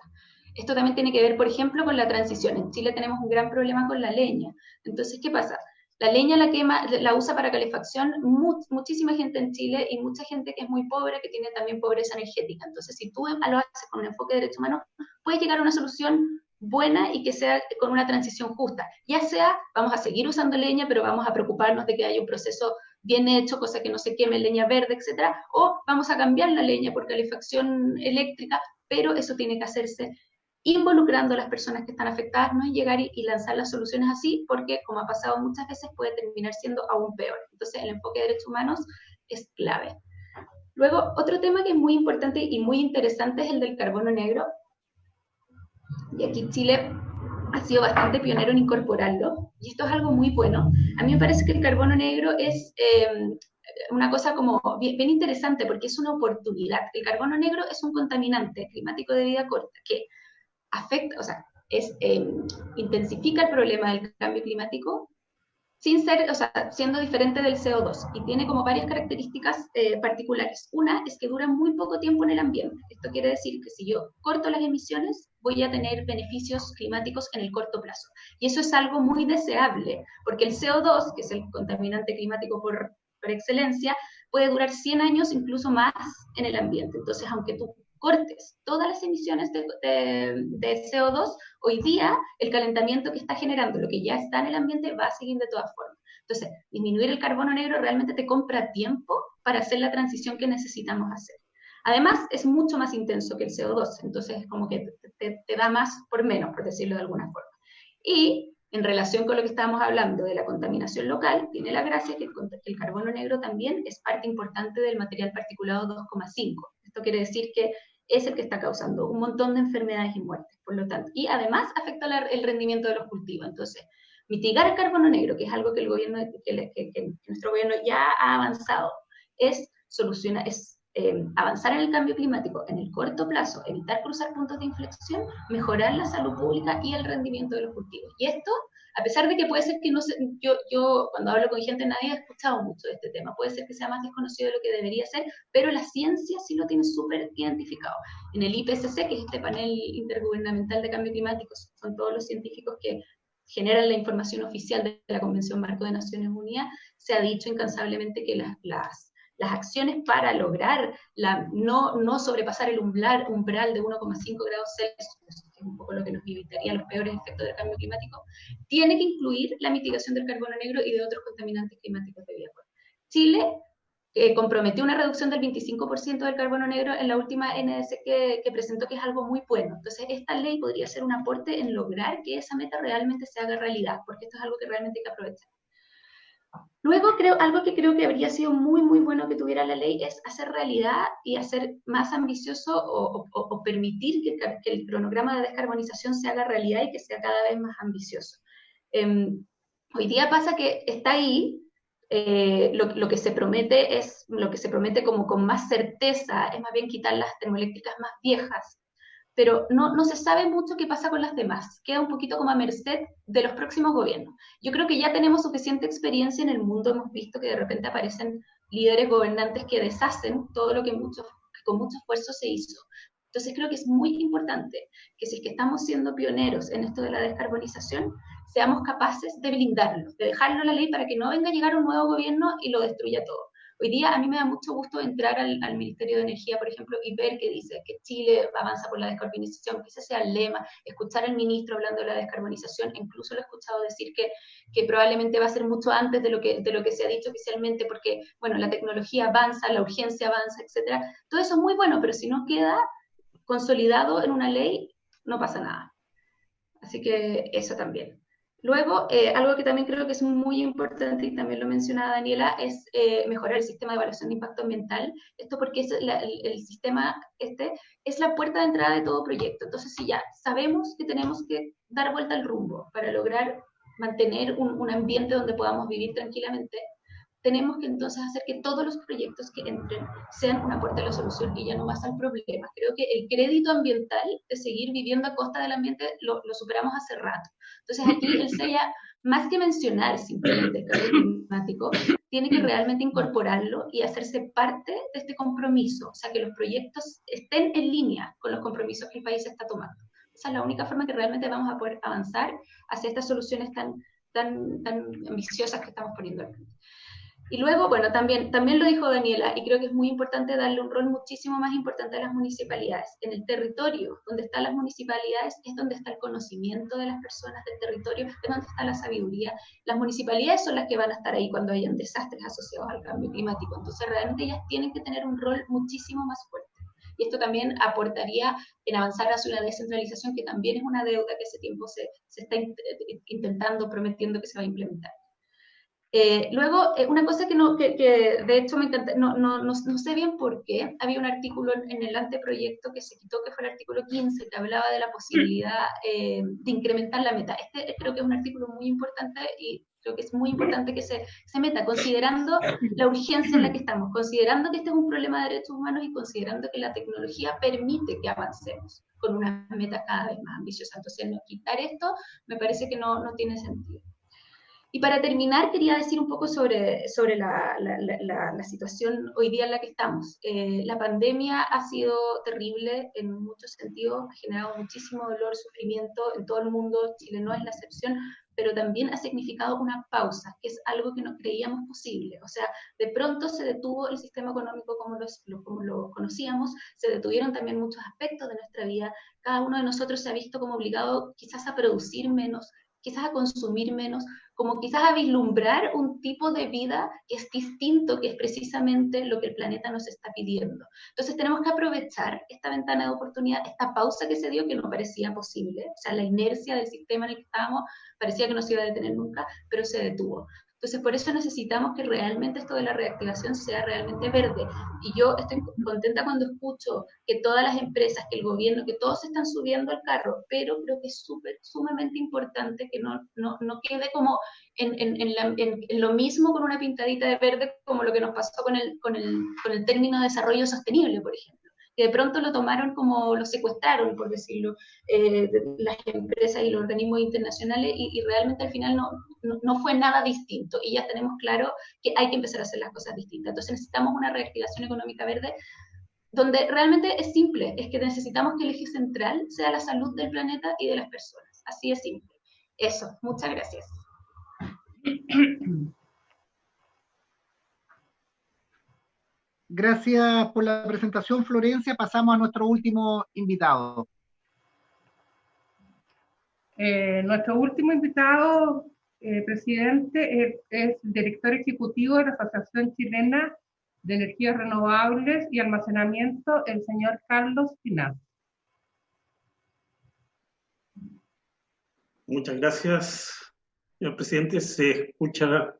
Esto también tiene que ver, por ejemplo, con la transición. En Chile tenemos un gran problema con la leña. Entonces, ¿qué pasa? La leña la usa para calefacción muchísima gente en Chile, y mucha gente que es muy pobre, que tiene también pobreza energética. Entonces, si tú lo haces con un enfoque de derechos humanos, puedes llegar a una solución buena y que sea con una transición justa. Ya sea, vamos a seguir usando leña, pero vamos a preocuparnos de que haya un proceso bien hecho, cosa que no se queme leña verde, etcétera, o vamos a cambiar la leña por calefacción eléctrica, pero eso tiene que hacerse involucrando a las personas que están afectadas, no es llegar y lanzar las soluciones así, porque como ha pasado muchas veces puede terminar siendo aún peor. Entonces el enfoque de derechos humanos es clave. Luego, otro tema que es muy importante y muy interesante es el del carbono negro, y aquí Chile ha sido bastante pionero en incorporarlo, y esto es algo muy bueno. A mí me parece que el carbono negro es una cosa como bien interesante, porque es una oportunidad. El carbono negro es un contaminante climático de vida corta que afecta, o sea, intensifica el problema del cambio climático sin ser, o sea, siendo diferente del CO2, y tiene como varias características particulares. Una es que dura muy poco tiempo en el ambiente. Esto quiere decir que si yo corto las emisiones, voy a tener beneficios climáticos en el corto plazo. Y eso es algo muy deseable, porque el CO2, que es el contaminante climático por excelencia, puede durar 100 años, incluso más, en el ambiente. Entonces, aunque tú cortes todas las emisiones de CO2, hoy día el calentamiento que está generando lo que ya está en el ambiente va a seguir de todas formas. Entonces, disminuir el carbono negro realmente te compra tiempo para hacer la transición que necesitamos hacer. Además, es mucho más intenso que el CO2, entonces como que te da más por menos, por decirlo de alguna forma. Y en relación con lo que estábamos hablando de la contaminación local, tiene la gracia que el carbono negro también es parte importante del material particulado 2,5. Esto quiere decir que es el que está causando un montón de enfermedades y muertes, por lo tanto, y además afecta el rendimiento de los cultivos. Entonces, mitigar el carbono negro, que es algo que el gobierno, que nuestro gobierno ya ha avanzado, es avanzar en el cambio climático en el corto plazo, evitar cruzar puntos de inflexión, mejorar la salud pública y el rendimiento de los cultivos. Y esto, a pesar de que puede ser que no se, yo cuando hablo con gente nadie ha escuchado mucho de este tema, puede ser que sea más desconocido de lo que debería ser, pero la ciencia sí lo tiene súper identificado. En el IPCC, que es este panel intergubernamental de cambio climático, son todos los científicos que generan la información oficial de la Convención Marco de Naciones Unidas, se ha dicho incansablemente que las acciones para lograr no sobrepasar el umbral de 1,5 grados Celsius, que es un poco lo que nos evitaría los peores efectos del cambio climático, tiene que incluir la mitigación del carbono negro y de otros contaminantes climáticos de vida corta. Chile comprometió una reducción del 25% del carbono negro en la última NDC que presentó, que es algo muy bueno. Entonces, esta ley podría ser un aporte en lograr que esa meta realmente se haga realidad, porque esto es algo que realmente hay que aprovechar. Luego, algo que creo que habría sido muy, muy bueno que tuviera la ley es hacer realidad y hacer más ambicioso o permitir que el cronograma de descarbonización se haga realidad y que sea cada vez más ambicioso. Hoy día pasa que está ahí, lo que se promete como con más certeza es más bien quitar las termoeléctricas más viejas, pero no se sabe mucho qué pasa con las demás, queda un poquito como a merced de los próximos gobiernos. Yo creo que ya tenemos suficiente experiencia en el mundo, hemos visto que de repente aparecen líderes gobernantes que deshacen todo lo que con mucho esfuerzo se hizo. Entonces creo que es muy importante que si es que estamos siendo pioneros en esto de la descarbonización, seamos capaces de blindarlo, de dejarlo en la ley para que no venga a llegar un nuevo gobierno y lo destruya todo. Hoy día a mí me da mucho gusto entrar al Ministerio de Energía, por ejemplo, y ver que dice que Chile avanza por la descarbonización, que ese sea el lema, escuchar al ministro hablando de la descarbonización, incluso lo he escuchado decir que probablemente va a ser mucho antes de lo que se ha dicho oficialmente, porque, bueno, la tecnología avanza, la urgencia avanza, etc. Todo eso es muy bueno, pero si no queda consolidado en una ley, no pasa nada. Así que eso también. Luego, algo que también creo que es muy importante, y también lo mencionaba Daniela, es mejorar el sistema de evaluación de impacto ambiental. Esto porque el sistema es la puerta de entrada de todo proyecto. Entonces, si ya sabemos que tenemos que dar vuelta al rumbo para lograr mantener un ambiente donde podamos vivir tranquilamente, tenemos que entonces hacer que todos los proyectos que entren sean un aporte a la solución y ya no más al problema. Creo que el crédito ambiental de seguir viviendo a costa del ambiente lo superamos hace rato. Entonces aquí el CEIA, más que mencionar simplemente el cambio climático, tiene que realmente incorporarlo y hacerse parte de este compromiso, o sea, que los proyectos estén en línea con los compromisos que el país está tomando. Esa es la única forma que realmente vamos a poder avanzar hacia estas soluciones tan ambiciosas que estamos poniendo al frente. Y luego, bueno, también lo dijo Daniela, y creo que es muy importante darle un rol muchísimo más importante a las municipalidades. En el territorio donde están las municipalidades es donde está el conocimiento de las personas del territorio, es donde está la sabiduría. Las municipalidades son las que van a estar ahí cuando hayan desastres asociados al cambio climático. Entonces, realmente ellas tienen que tener un rol muchísimo más fuerte. y esto también aportaría en avanzar hacia una descentralización, que también es una deuda que hace tiempo se está intentando, prometiendo que se va a implementar. Luego, una cosa que de hecho me encanta, no sé bien por qué, había un artículo en el anteproyecto que se quitó, que fue el artículo 15, que hablaba de la posibilidad de incrementar la meta. Este creo que es un artículo muy importante y creo que es muy importante que se meta, considerando la urgencia en la que estamos, considerando que este es un problema de derechos humanos y considerando que la tecnología permite que avancemos con unas metas cada vez más ambiciosas. Entonces, quitar esto me parece que no tiene sentido. Y para terminar, quería decir un poco sobre la situación hoy día en la que estamos. La pandemia ha sido terrible en muchos sentidos, ha generado muchísimo dolor, sufrimiento en todo el mundo, Chile no es la excepción, pero también ha significado una pausa, que es algo que no creíamos posible. O sea, de pronto se detuvo el sistema económico como lo conocíamos, se detuvieron también muchos aspectos de nuestra vida, cada uno de nosotros se ha visto como obligado quizás a producir menos, quizás a consumir menos, como quizás a vislumbrar un tipo de vida que es distinto, que es precisamente lo que el planeta nos está pidiendo. Entonces tenemos que aprovechar esta ventana de oportunidad, esta pausa que se dio, que no parecía posible, o sea, la inercia del sistema en el que estábamos parecía que no se iba a detener nunca, pero se detuvo. Entonces, por eso necesitamos que realmente esto de la reactivación sea realmente verde. Y yo estoy contenta cuando escucho que todas las empresas, que el gobierno, que todos se están subiendo al carro, pero creo que es sumamente importante que no quede como en lo mismo con una pintadita de verde, como lo que nos pasó con el término de desarrollo sostenible, por ejemplo, que de pronto lo tomaron como, lo secuestraron, por decirlo, las empresas y los organismos internacionales, y realmente al final no fue nada distinto, y ya tenemos claro que hay que empezar a hacer las cosas distintas. Entonces necesitamos una reactivación económica verde, donde realmente es simple, es que necesitamos que el eje central sea la salud del planeta y de las personas. Así es simple. Eso, muchas gracias. Gracias por la presentación, Florencia. Pasamos a nuestro último invitado. Nuestro último invitado, presidente, es director ejecutivo de la Asociación Chilena de Energías Renovables y Almacenamiento, el señor Carlos Pinaz. Muchas gracias, señor presidente. ¿Se escucha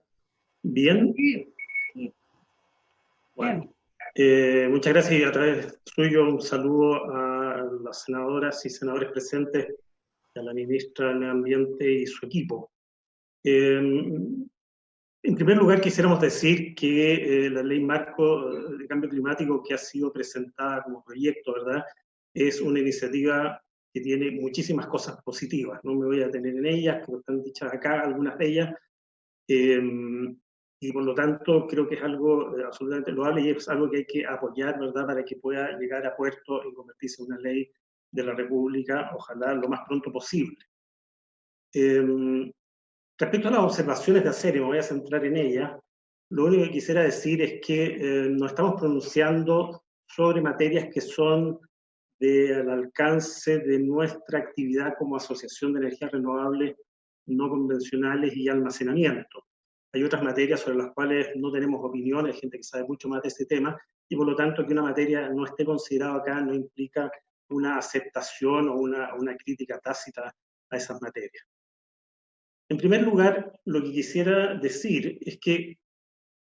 bien? Sí, sí. Bueno, muchas gracias, y a través suyo un saludo a las senadoras y senadores presentes, y a la ministra del Medio Ambiente y su equipo. En primer lugar, quisiéramos decir que la ley marco de cambio climático que ha sido presentada como proyecto, ¿verdad?, es una iniciativa que tiene muchísimas cosas positivas. No me voy a detener en ellas, como están dichas acá, algunas de ellas. Y por lo tanto creo que es algo absolutamente loable, y es algo que hay que apoyar, ¿verdad?, para que pueda llegar a puerto y convertirse en una ley de la República, ojalá lo más pronto posible. Respecto a las observaciones de hacer, y me voy a centrar en ellas, lo único que quisiera decir es que nos estamos pronunciando sobre materias que son al alcance de nuestra actividad como Asociación de Energías Renovables No Convencionales y Almacenamiento. Hay otras materias sobre las cuales no tenemos opinión, hay gente que sabe mucho más de este tema, y por lo tanto que una materia no esté considerada acá no implica una aceptación o una crítica tácita a esas materias. En primer lugar, lo que quisiera decir es que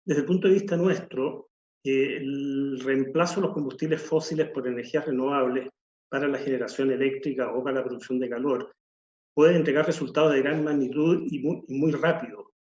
desde el punto de vista nuestro, el reemplazo de los combustibles fósiles por energías renovables para la generación eléctrica o para la producción de calor puede entregar resultados de gran magnitud y muy rápido.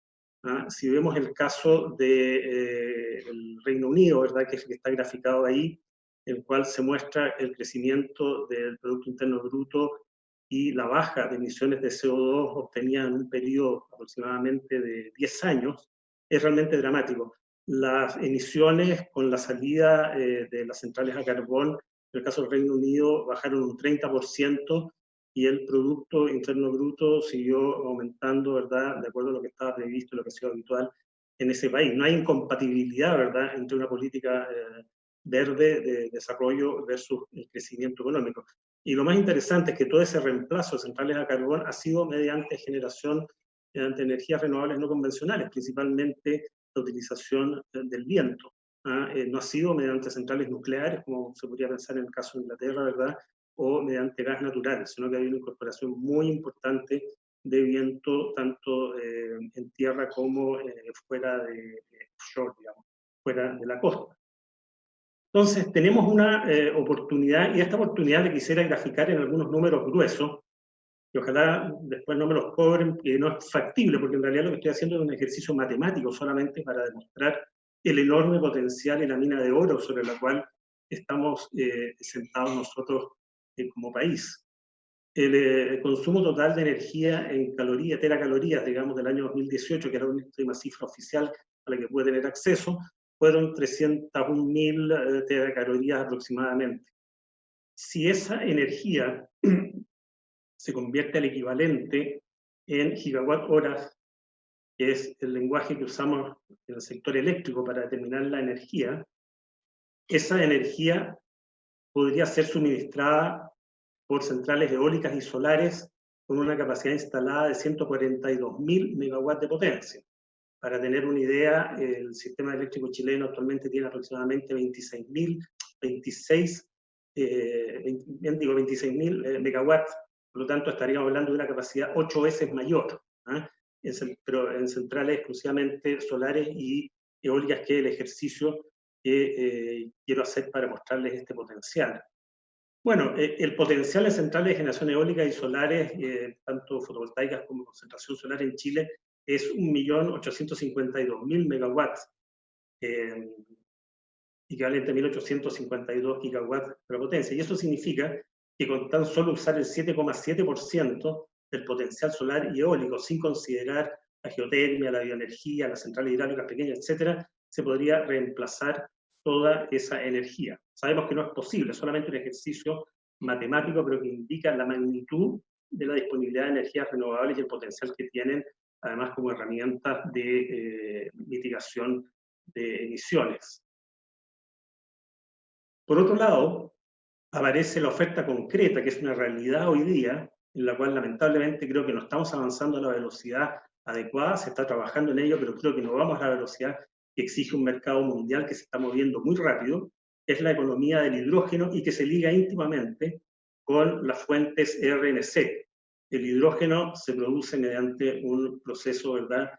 Si vemos el caso del Reino Unido, ¿verdad?, que es el que está graficado ahí, en el cual se muestra el crecimiento del Producto Interno Bruto y la baja de emisiones de CO2 obtenida en un periodo aproximadamente de 10 años, es realmente dramático. Las emisiones con la salida de las centrales a carbón, en el caso del Reino Unido, bajaron un 30%, y el Producto Interno Bruto siguió aumentando, ¿verdad?, de acuerdo a lo que estaba previsto y lo que ha sido habitual en ese país. No hay incompatibilidad, ¿verdad?, entre una política verde de desarrollo versus el crecimiento económico. Y lo más interesante es que todo ese reemplazo de centrales a carbón ha sido mediante generación de energías renovables no convencionales, principalmente la utilización del viento. no ha sido mediante centrales nucleares, como se podría pensar en el caso de Inglaterra, ¿verdad?, o mediante gas natural, sino que hay una incorporación muy importante de viento, tanto en tierra como fuera de offshore, digamos, fuera de la costa. Entonces, tenemos una oportunidad, y esta oportunidad le quisiera graficar en algunos números gruesos, que ojalá después no me los cobren, que no es factible, porque en realidad lo que estoy haciendo es un ejercicio matemático solamente para demostrar el enorme potencial en la mina de oro sobre la cual estamos sentados nosotros como país. El consumo total de energía en calorías, teracalorías, digamos, del año 2018, que era una última cifra oficial a la que pude tener acceso, fueron 301.000 teracalorías aproximadamente. Si esa energía se convierte al equivalente en gigawatt horas, que es el lenguaje que usamos en el sector eléctrico para determinar la energía, esa energía podría ser suministrada por centrales eólicas y solares con una capacidad instalada de 142.000 megawatts de potencia. Para tener una idea, el sistema eléctrico chileno actualmente tiene aproximadamente 26.000 megawatts, por lo tanto estaríamos hablando de una capacidad 8 veces mayor, pero en centrales exclusivamente solares y eólicas, que es el ejercicio que quiero hacer para mostrarles este potencial. Bueno, el potencial de centrales de generación eólica y solares, tanto fotovoltaicas como concentración solar en Chile, es 1.852.000 megawatts, equivalente a 1.852 gigawatts de potencia. Y eso significa que con tan solo usar el 7,7% del potencial solar y eólico, sin considerar la geotermia, la bioenergía, las centrales hidráulicas pequeñas, etcétera, se podría reemplazar toda esa energía. Sabemos que no es posible, solamente un ejercicio matemático, pero que indica la magnitud de la disponibilidad de energías renovables y el potencial que tienen, además como herramientas de mitigación de emisiones. Por otro lado, aparece la oferta concreta, que es una realidad hoy día, en la cual lamentablemente creo que no estamos avanzando a la velocidad adecuada, se está trabajando en ello, pero creo que no vamos a la velocidad que exige un mercado mundial que se está moviendo muy rápido, es la economía del hidrógeno y que se liga íntimamente con las fuentes RNC. El hidrógeno se produce mediante un proceso, ¿verdad?,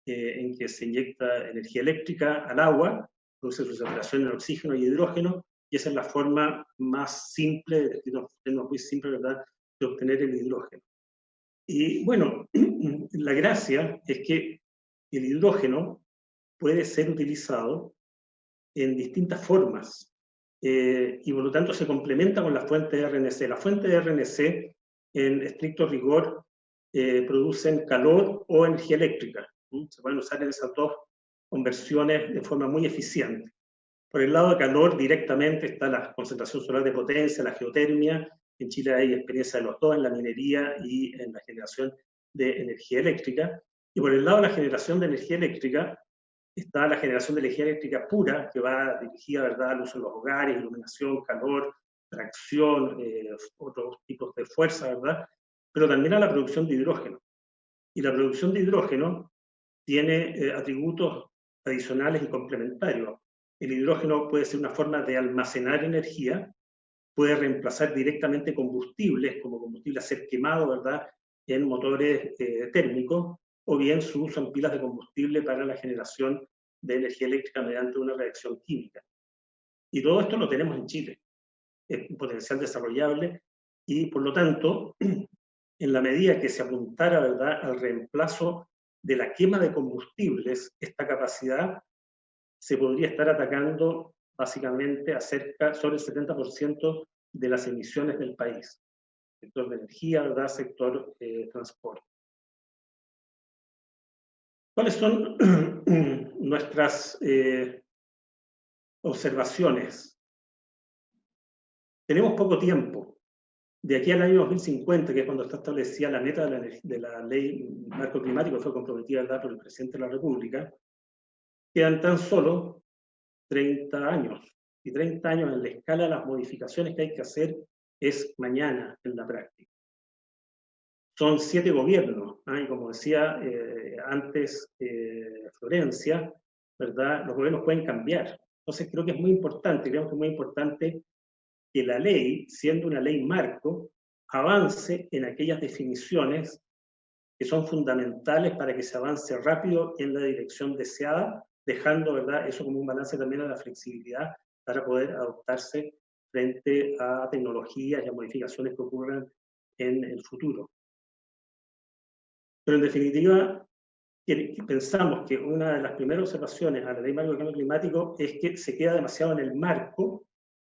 en que se inyecta energía eléctrica al agua, produce su separación en oxígeno y hidrógeno, y esa es la forma más simple, muy simple, ¿verdad?, de obtener el hidrógeno. Y bueno, la gracia es que el hidrógeno puede ser utilizado en distintas formas y por lo tanto se complementa con la fuente de RNC. La fuente de RNC, en estricto rigor, producen calor o energía eléctrica. Se pueden usar en esas dos conversiones de forma muy eficiente. Por el lado de calor, directamente está la concentración solar de potencia, la geotermia. En Chile hay experiencia de los dos, en la minería y en la generación de energía eléctrica. Y por el lado de la generación de energía eléctrica, está la generación de energía eléctrica pura, que va dirigida, ¿verdad?, al uso en los hogares, iluminación, calor, tracción, otros tipos de fuerza, ¿verdad?, pero también a la producción de hidrógeno. Y la producción de hidrógeno tiene atributos adicionales y complementarios. El hidrógeno puede ser una forma de almacenar energía, puede reemplazar directamente combustibles, como combustible a ser quemado, ¿verdad?, en motores térmicos, o bien su uso en pilas de combustible para la generación de energía eléctrica mediante una reacción química. Y todo esto lo tenemos en Chile. Es un potencial desarrollable y, por lo tanto, en la medida que se apuntara, ¿verdad?, al reemplazo de la quema de combustibles, esta capacidad se podría estar atacando básicamente a sobre el 70% de las emisiones del país. Sector de energía, ¿verdad?, sector transporte. ¿Cuáles son nuestras observaciones? Tenemos poco tiempo. De aquí al año 2050, que es cuando está establecida la meta de la ley marco climático, que fue comprometida, ¿verdad?, por el presidente de la República, quedan tan solo 30 años. Y 30 años en la escala de las modificaciones que hay que hacer es mañana en la práctica. Son 7 gobiernos, y como decía antes Florencia, ¿verdad?, los gobiernos pueden cambiar. Entonces creo que es muy importante, creemos que es muy importante que la ley, siendo una ley marco, avance en aquellas definiciones que son fundamentales para que se avance rápido en la dirección deseada, dejando, ¿verdad?, eso como un balance también a la flexibilidad para poder adoptarse frente a tecnologías y a modificaciones que ocurran en el futuro. Pero en definitiva, pensamos que una de las primeras observaciones a la ley marco de cambio climático es que se queda demasiado en el marco,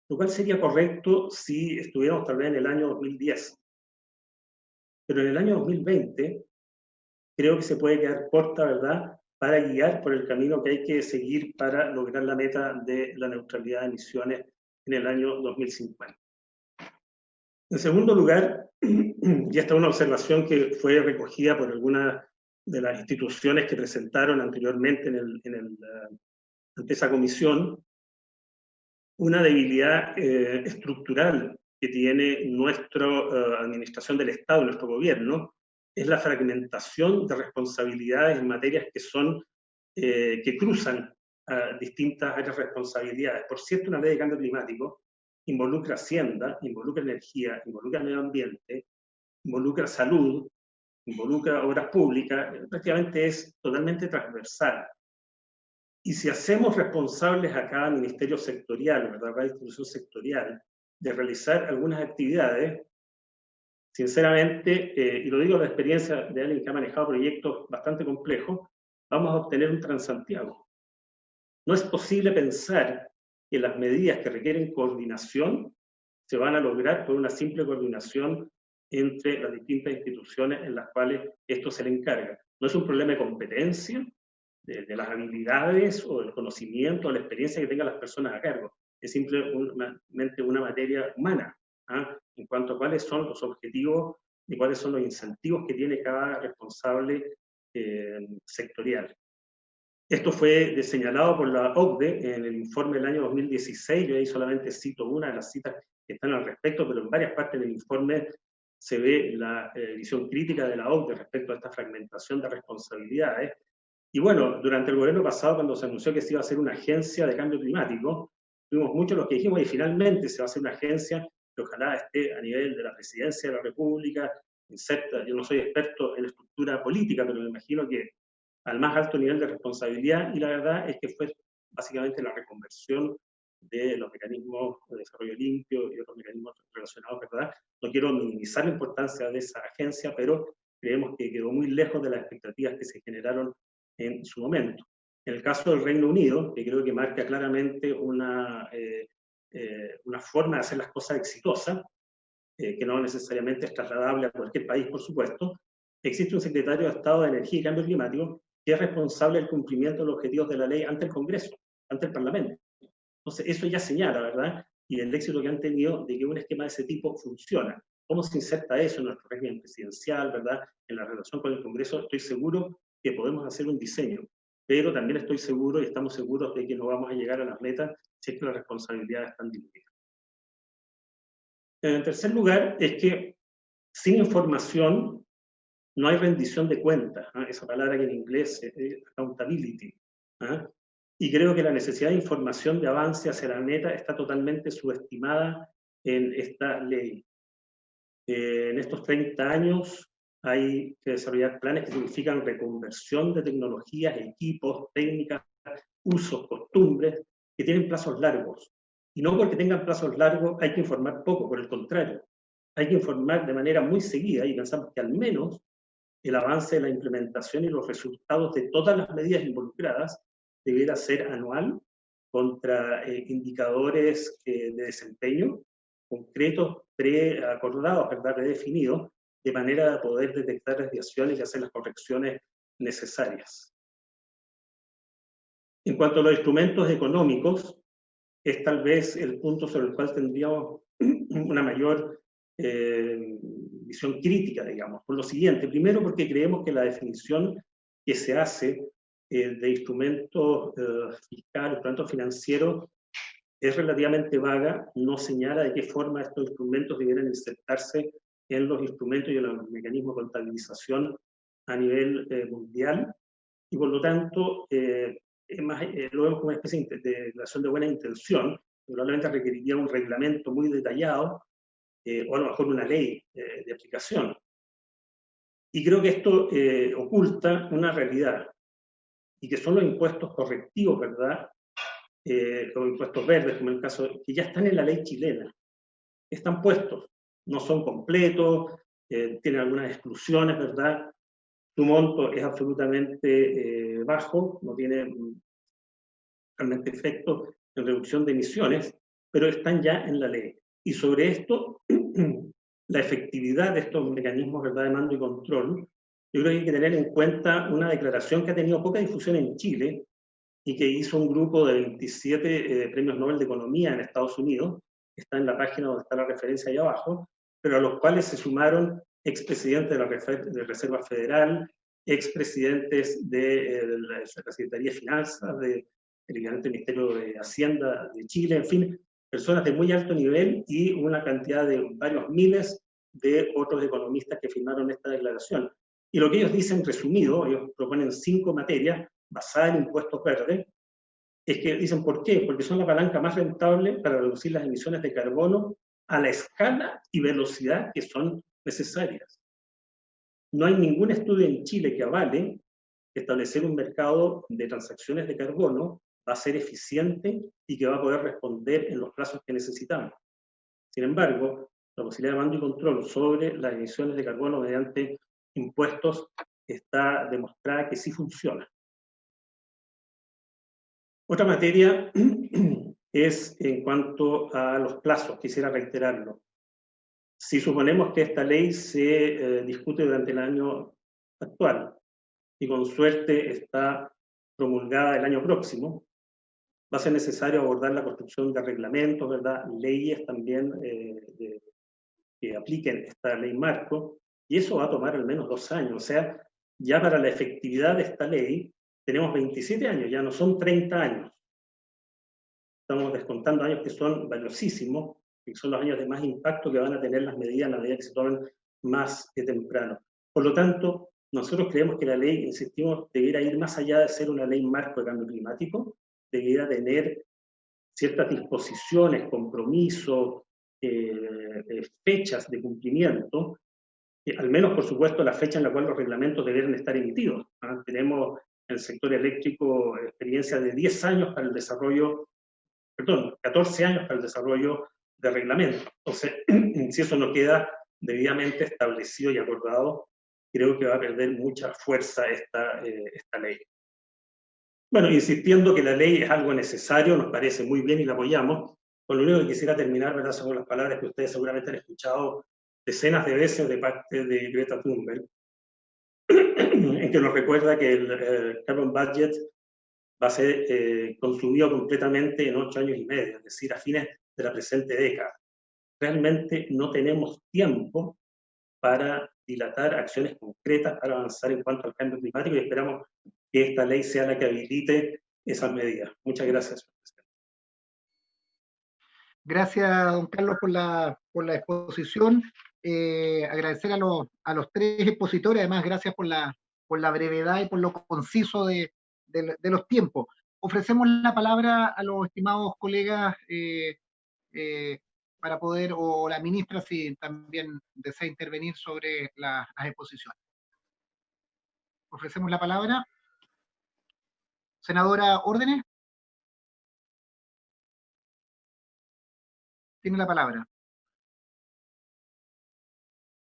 lo cual sería correcto si estuviéramos tal vez en el año 2010. Pero en el año 2020 creo que se puede quedar corta, ¿verdad?, para guiar por el camino que hay que seguir para lograr la meta de la neutralidad de emisiones en el año 2050. En segundo lugar, y esta es una observación que fue recogida por algunas de las instituciones que presentaron anteriormente ante esa comisión, una debilidad estructural que tiene nuestra administración del Estado, nuestro gobierno, es la fragmentación de responsabilidades en materias que cruzan distintas áreas de responsabilidades. Por cierto, una ley de cambio climático involucra Hacienda, involucra energía, involucra medio ambiente, involucra salud, involucra obras públicas, prácticamente es totalmente transversal. Y si hacemos responsables a cada ministerio sectorial, ¿verdad?, cada institución sectorial, de realizar algunas actividades, sinceramente, y lo digo de la experiencia de alguien que ha manejado proyectos bastante complejos, vamos a obtener un Transantiago. No es posible pensar que las medidas que requieren coordinación se van a lograr por una simple coordinación entre las distintas instituciones en las cuales esto se le encarga. No es un problema de competencia, de las habilidades o del conocimiento o la experiencia que tengan las personas a cargo. Es simplemente una materia humana, en cuanto a cuáles son los objetivos y cuáles son los incentivos que tiene cada responsable sectorial. Esto fue señalado por la OCDE en el informe del año 2016, yo ahí solamente cito una de las citas que están al respecto, pero en varias partes del informe se ve la visión crítica de la OCDE respecto a esta fragmentación de responsabilidades. Y bueno, durante el gobierno pasado, cuando se anunció que se iba a hacer una agencia de cambio climático, fuimos muchos los que dijimos, y finalmente se va a hacer una agencia que ojalá esté a nivel de la presidencia de la República, inserta. Yo no soy experto en la estructura política, pero me imagino que al más alto nivel de responsabilidad, y la verdad es que fue básicamente la reconversión de los mecanismos de desarrollo limpio y otros mecanismos relacionados, ¿verdad? No quiero minimizar la importancia de esa agencia, pero creemos que quedó muy lejos de las expectativas que se generaron en su momento. En el caso del Reino Unido, que creo que marca claramente una forma de hacer las cosas exitosas, que no necesariamente es trasladable a cualquier país, por supuesto, existe un secretario de Estado de Energía y Cambio Climático que es responsable del cumplimiento de los objetivos de la ley ante el Congreso, ante el Parlamento. Entonces, eso ya señala, ¿verdad?, y el éxito que han tenido de que un esquema de ese tipo funciona. ¿Cómo se inserta eso en nuestro régimen presidencial, ¿verdad?, en la relación con el Congreso? Estoy seguro que podemos hacer un diseño, pero también estoy seguro y estamos seguros de que no vamos a llegar a las metas si es que las responsabilidades están divididas. En tercer lugar, es que sin información no hay rendición de cuentas, esa palabra que en inglés es accountability. Y creo que la necesidad de información de avance hacia la meta está totalmente subestimada en esta ley. En estos 30 años hay que desarrollar planes que significan reconversión de tecnologías, equipos, técnicas, usos, costumbres, que tienen plazos largos. Y no porque tengan plazos largos hay que informar poco, por el contrario. Hay que informar de manera muy seguida y pensamos que al menos el avance de la implementación y los resultados de todas las medidas involucradas debiera ser anual contra indicadores de desempeño concretos, preacordados, ¿verdad?, predefinidos, de manera de poder detectar desviaciones y hacer las correcciones necesarias. En cuanto a los instrumentos económicos, es tal vez el punto sobre el cual tendríamos una mayor visión crítica, digamos, por lo siguiente. Primero, porque creemos que la definición que se hace de instrumentos fiscales, instrumentos financieros, es relativamente vaga, no señala de qué forma estos instrumentos debieran insertarse en los instrumentos y en los mecanismos de contabilización a nivel mundial, y por lo tanto lo vemos como una especie de declaración de buena intención, probablemente requeriría un reglamento muy detallado, o a lo mejor una ley de aplicación. Y creo que esto oculta una realidad, y que son los impuestos correctivos, ¿verdad? Los impuestos verdes, como en el caso, que ya están en la ley chilena. Están puestos, no son completos, tienen algunas exclusiones, ¿verdad? Su monto es absolutamente bajo, no tiene realmente efecto en reducción de emisiones, pero están ya en la ley. Y sobre esto, la efectividad de estos mecanismos, ¿verdad?, de mando y control, yo creo que hay que tener en cuenta una declaración que ha tenido poca difusión en Chile y que hizo un grupo de 27 premios Nobel de Economía en Estados Unidos, que está en la página donde está la referencia ahí abajo, pero a los cuales se sumaron expresidentes de la Reserva Federal, expresidentes de la Secretaría de Finanzas, del equivalente Ministerio de Hacienda de Chile, en fin, personas de muy alto nivel y una cantidad de varios miles de otros economistas que firmaron esta declaración. Y lo que ellos dicen, resumido, ellos proponen 5 materias basadas en impuestos verdes, es que dicen, ¿por qué? Porque son la palanca más rentable para reducir las emisiones de carbono a la escala y velocidad que son necesarias. No hay ningún estudio en Chile que avale que establecer un mercado de transacciones de carbono va a ser eficiente y que va a poder responder en los plazos que necesitamos. Sin embargo, la posibilidad de mando y control sobre las emisiones de carbono mediante impuestos está demostrada que sí funciona. Otra materia es en cuanto a los plazos, quisiera reiterarlo. Si suponemos que esta ley se discute durante el año actual y con suerte está promulgada el año próximo, va a ser necesario abordar la construcción de reglamentos, ¿verdad?, leyes también que apliquen esta ley marco, y eso va a tomar al menos 2 años. O sea, ya para la efectividad de esta ley tenemos 27 años, ya no son 30 años. Estamos descontando años que son valiosísimos, que son los años de más impacto que van a tener las medidas a la medida que se tomen más temprano. Por lo tanto, nosotros creemos que la ley, insistimos, debiera ir más allá de ser una ley marco de cambio climático, debiera tener ciertas disposiciones, compromisos, fechas de cumplimiento, al menos, por supuesto, la fecha en la cual los reglamentos deberían estar emitidos. Tenemos en el sector eléctrico experiencia de 10 años para el desarrollo, 14 años para el desarrollo de reglamentos. Entonces, si eso no queda debidamente establecido y acordado, creo que va a perder mucha fuerza esta ley. Bueno, insistiendo que la ley es algo necesario, nos parece muy bien y la apoyamos. Con lo único que quisiera terminar, ¿verdad?, son las palabras que ustedes seguramente han escuchado decenas de veces de parte de Greta Thunberg, en que nos recuerda que el carbon budget va a ser consumido completamente en 8 años y medio, es decir, a fines de la presente década. Realmente no tenemos tiempo para dilatar acciones concretas para avanzar en cuanto al cambio climático y esperamos que esta ley sea la que habilite esas medidas. Muchas gracias. Gracias, don Carlos, por la exposición. Agradecer a los 3 expositores, además gracias por la brevedad y por lo conciso de los tiempos. Ofrecemos la palabra a los estimados colegas para poder, o la ministra si también desea intervenir sobre las exposiciones. Ofrecemos la palabra. Senadora Órdenes. Tiene la palabra.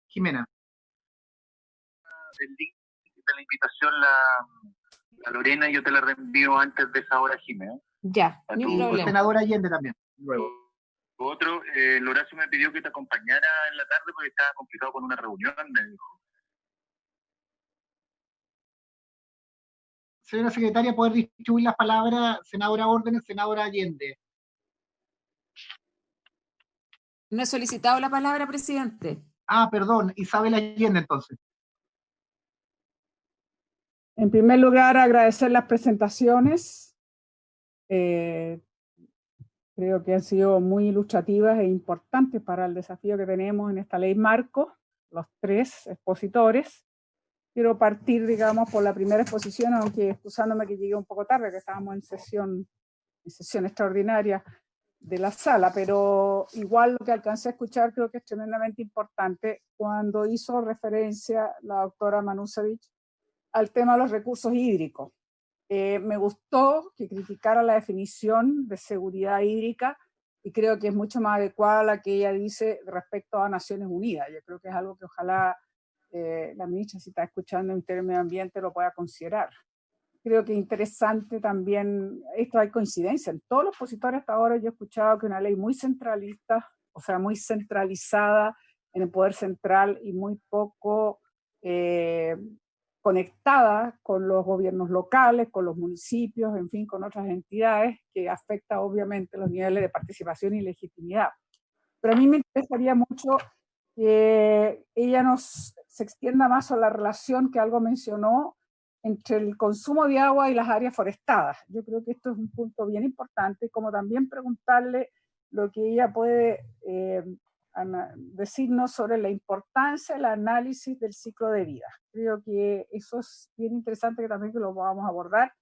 Jimena. El link de la invitación la Lorena, yo te la reenvío antes de esa hora, Jimena. Ya, ni un problema. Senadora Allende también. Luego. Otro, el Horacio me pidió que te acompañara en la tarde porque estaba complicado con una reunión, me dijo. Señora secretaria, poder distribuir las palabras, senadora Órdenes, senadora Allende. No he solicitado la palabra, presidente. Ah, perdón, Isabel Allende entonces. En primer lugar, agradecer las presentaciones. Creo que han sido muy ilustrativas e importantes para el desafío que tenemos en esta ley marco, los 3 expositores. Quiero partir, digamos, por la primera exposición, aunque excusándome que llegué un poco tarde, que estábamos en sesión extraordinaria de la sala, pero igual lo que alcancé a escuchar creo que es tremendamente importante cuando hizo referencia la doctora Manusevich al tema de los recursos hídricos. Me gustó que criticara la definición de seguridad hídrica y creo que es mucho más adecuada a la que ella dice respecto a Naciones Unidas. Yo creo que es algo que ojalá la ministra, si está escuchando en términos de medio ambiente, lo pueda considerar. Creo que es interesante también, esto hay coincidencia, en todos los expositores hasta ahora yo he escuchado que una ley muy centralista, o sea, muy centralizada en el poder central y muy poco conectada con los gobiernos locales, con los municipios, en fin, con otras entidades, que afecta obviamente los niveles de participación y legitimidad. Pero a mí me interesaría mucho que ella se extienda más a la relación que algo mencionó entre el consumo de agua y las áreas forestadas. Yo creo que esto es un punto bien importante, como también preguntarle lo que ella puede decirnos sobre la importancia del análisis del ciclo de vida. Creo que eso es bien interesante que también lo vamos a abordar.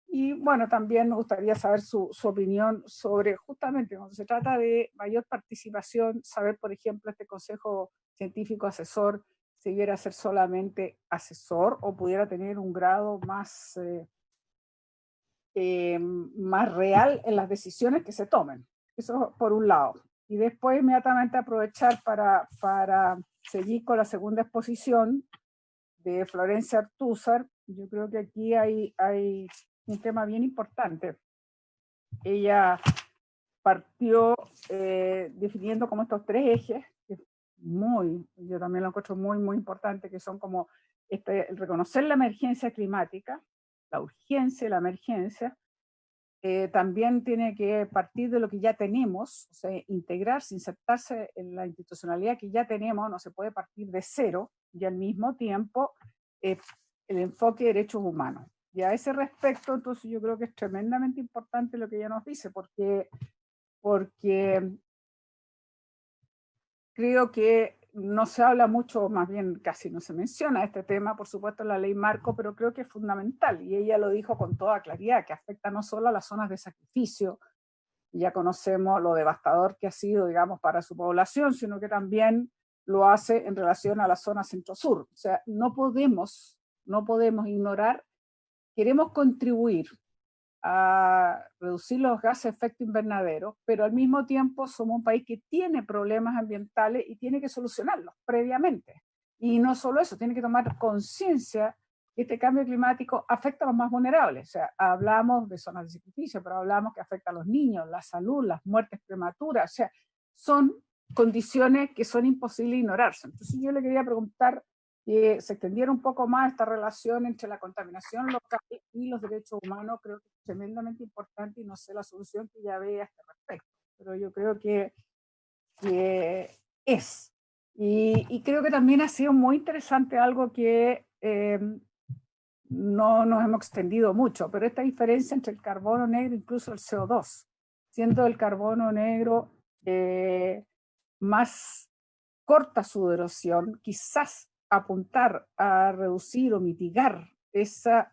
Y bueno, también me gustaría saber su opinión sobre, justamente cuando se trata de mayor participación, saber, por ejemplo, este Consejo Científico Asesor, si debiera ser solamente asesor o pudiera tener un grado más, más real en las decisiones que se tomen. Eso por un lado. Y después inmediatamente aprovechar para seguir con la segunda exposición de Florencia Ortúzar. Yo creo que aquí hay un tema bien importante. Ella partió definiendo como estos tres ejes, que yo también lo encuentro muy, muy importante, que son como el reconocer la emergencia climática, la urgencia y la emergencia. También tiene que partir de lo que ya tenemos, o sea, integrarse, insertarse en la institucionalidad que ya tenemos, no se puede partir de cero, y al mismo tiempo el enfoque de derechos humanos. Y a ese respecto, entonces yo creo que es tremendamente importante lo que ella nos dice, porque creo que no se habla mucho, más bien casi no se menciona este tema, por supuesto en la ley marco, pero creo que es fundamental, y ella lo dijo con toda claridad, que afecta no solo a las zonas de sacrificio, ya conocemos lo devastador que ha sido, digamos, para su población, sino que también lo hace en relación a la zona centro-sur. O sea, no podemos ignorar, queremos contribuir a reducir los gases de efecto invernadero, pero al mismo tiempo somos un país que tiene problemas ambientales y tiene que solucionarlos previamente. Y no solo eso, tiene que tomar conciencia que este cambio climático afecta a los más vulnerables. O sea, hablamos de zonas de sacrificio, pero hablamos que afecta a los niños, la salud, las muertes prematuras. O sea, son condiciones que son imposibles de ignorarse. Entonces yo le quería preguntar que se extendiera un poco más esta relación entre la contaminación local y los derechos humanos. Creo que es tremendamente importante y no sé la solución que ella ve a este respecto, pero yo creo que es. Y creo que también ha sido muy interesante algo que no nos hemos extendido mucho, pero esta diferencia entre el carbono negro e incluso el CO2, siendo el carbono negro más corta su erosión, quizás apuntar a reducir o mitigar ese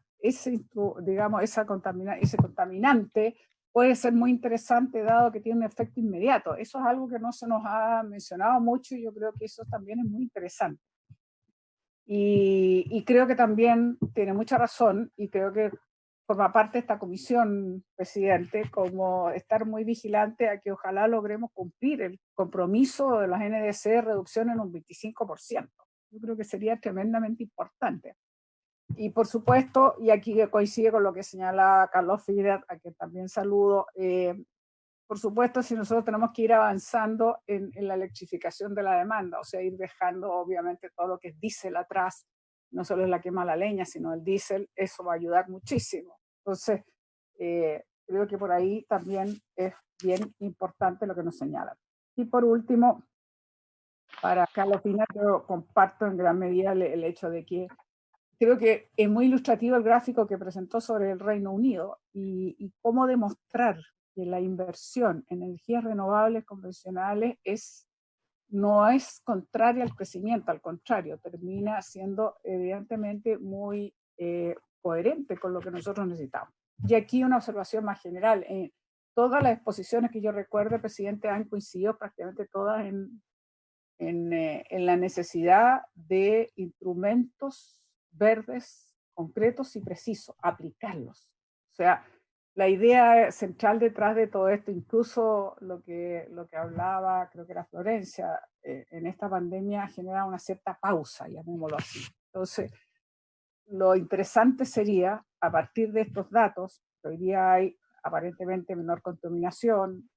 contaminante puede ser muy interesante dado que tiene un efecto inmediato. Eso es algo que no se nos ha mencionado mucho y yo creo que eso también es muy interesante. Y creo que también tiene mucha razón y creo que forma parte de esta comisión, presidente, como estar muy vigilante a que ojalá logremos cumplir el compromiso de las NDC de reducción en un 25%. Yo creo que sería tremendamente importante. Y por supuesto, y aquí coincide con lo que señala Carlos Figueroa, a quien también saludo, por supuesto, si nosotros tenemos que ir avanzando en la electrificación de la demanda, o sea, ir dejando obviamente todo lo que es diésel atrás, no solo es la quema de la leña, sino el diésel, eso va a ayudar muchísimo. Entonces, creo que por ahí también es bien importante lo que nos señalan. Y por último, para Carlos Fina, yo comparto en gran medida el hecho de que creo que es muy ilustrativo el gráfico que presentó sobre el Reino Unido y cómo demostrar que la inversión en energías renovables convencionales es no es contraria al crecimiento, al contrario, termina siendo evidentemente muy coherente con lo que nosotros necesitamos. Y aquí una observación más general. Todas las exposiciones que yo recuerdo, presidente, han coincidido prácticamente todas en la necesidad de instrumentos verdes concretos y precisos, aplicarlos. O sea, la idea central detrás de todo esto, incluso lo que hablaba, creo que era Florencia, en esta pandemia genera una cierta pausa, llamémoslo así. Entonces, lo interesante sería, a partir de estos datos, que hoy día hay aparentemente menor contaminación,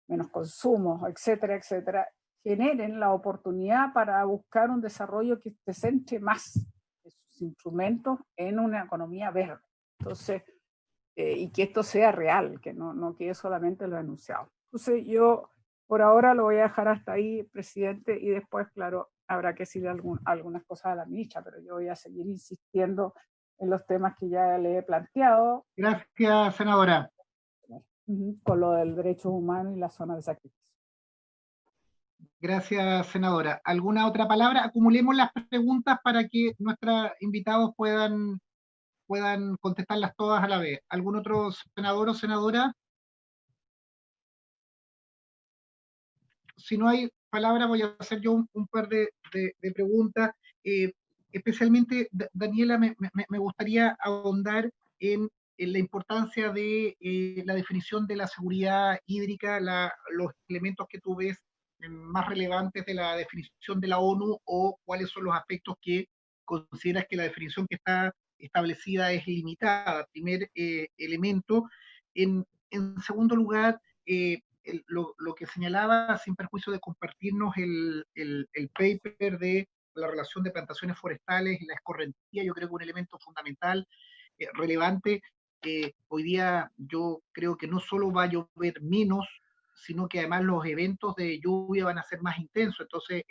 menos consumo, etcétera, etcétera, generen la oportunidad para buscar un desarrollo que se centre más de sus instrumentos en una economía verde. Entonces, y que esto sea real, que no quede solamente lo anunciado. Entonces, yo por ahora lo voy a dejar hasta ahí, presidente, y después, claro, habrá que decirle algunas cosas a la ministra, pero yo voy a seguir insistiendo en los temas que ya le he planteado. Gracias, senadora. Con lo del derecho humano y la zona de sacrificio. Gracias, senadora. ¿Alguna otra palabra? Acumulemos las preguntas para que nuestros invitados puedan contestarlas todas a la vez. ¿Algún otro senador o senadora? Si no hay palabra, voy a hacer yo un par de preguntas. Especialmente, Daniela, me gustaría ahondar en la importancia de la definición de la seguridad hídrica, los elementos que tú ves más relevantes de la definición de la ONU, o cuáles son los aspectos que consideras que la definición que está establecida es limitada. Primer elemento. En segundo lugar, lo que señalaba, sin perjuicio de compartirnos el paper de la relación de plantaciones forestales y la escorrentía, yo creo que un elemento fundamental, relevante. Hoy día yo creo que no solo va a llover menos, sino que además los eventos de lluvia van a ser más intensos, entonces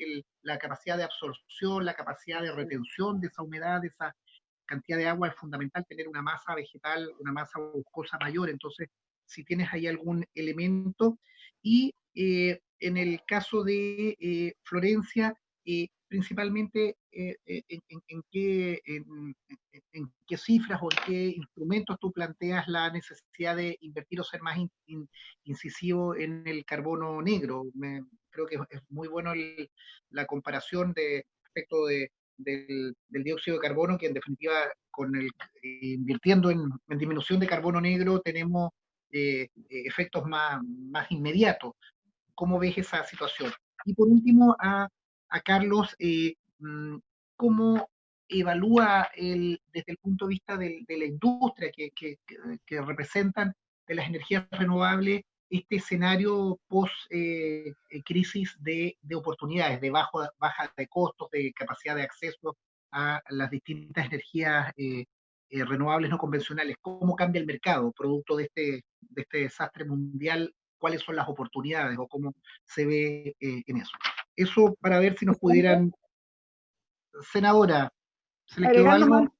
la capacidad de absorción, la capacidad de retención de esa humedad, de esa cantidad de agua, es fundamental tener una masa vegetal, una masa boscosa mayor. Entonces, si tienes ahí algún elemento. Y en el caso de Florencia, principalmente en qué cifras o en qué instrumentos tú planteas la necesidad de invertir o ser más incisivo en el carbono negro. Creo que es muy bueno la comparación respecto del dióxido de carbono, que en definitiva, invirtiendo en disminución de carbono negro, tenemos efectos más inmediatos. ¿Cómo ves esa situación? Y por último, a Carlos, ¿cómo evalúa desde el punto de vista de la industria que representan de las energías renovables este escenario post-crisis de oportunidades, de baja de costos, de capacidad de acceso a las distintas energías renovables no convencionales? ¿Cómo cambia el mercado producto de este desastre mundial? ¿Cuáles son las oportunidades o cómo se ve en eso? Eso para ver si nos pudieran... Senadora, ¿se les quedó algo?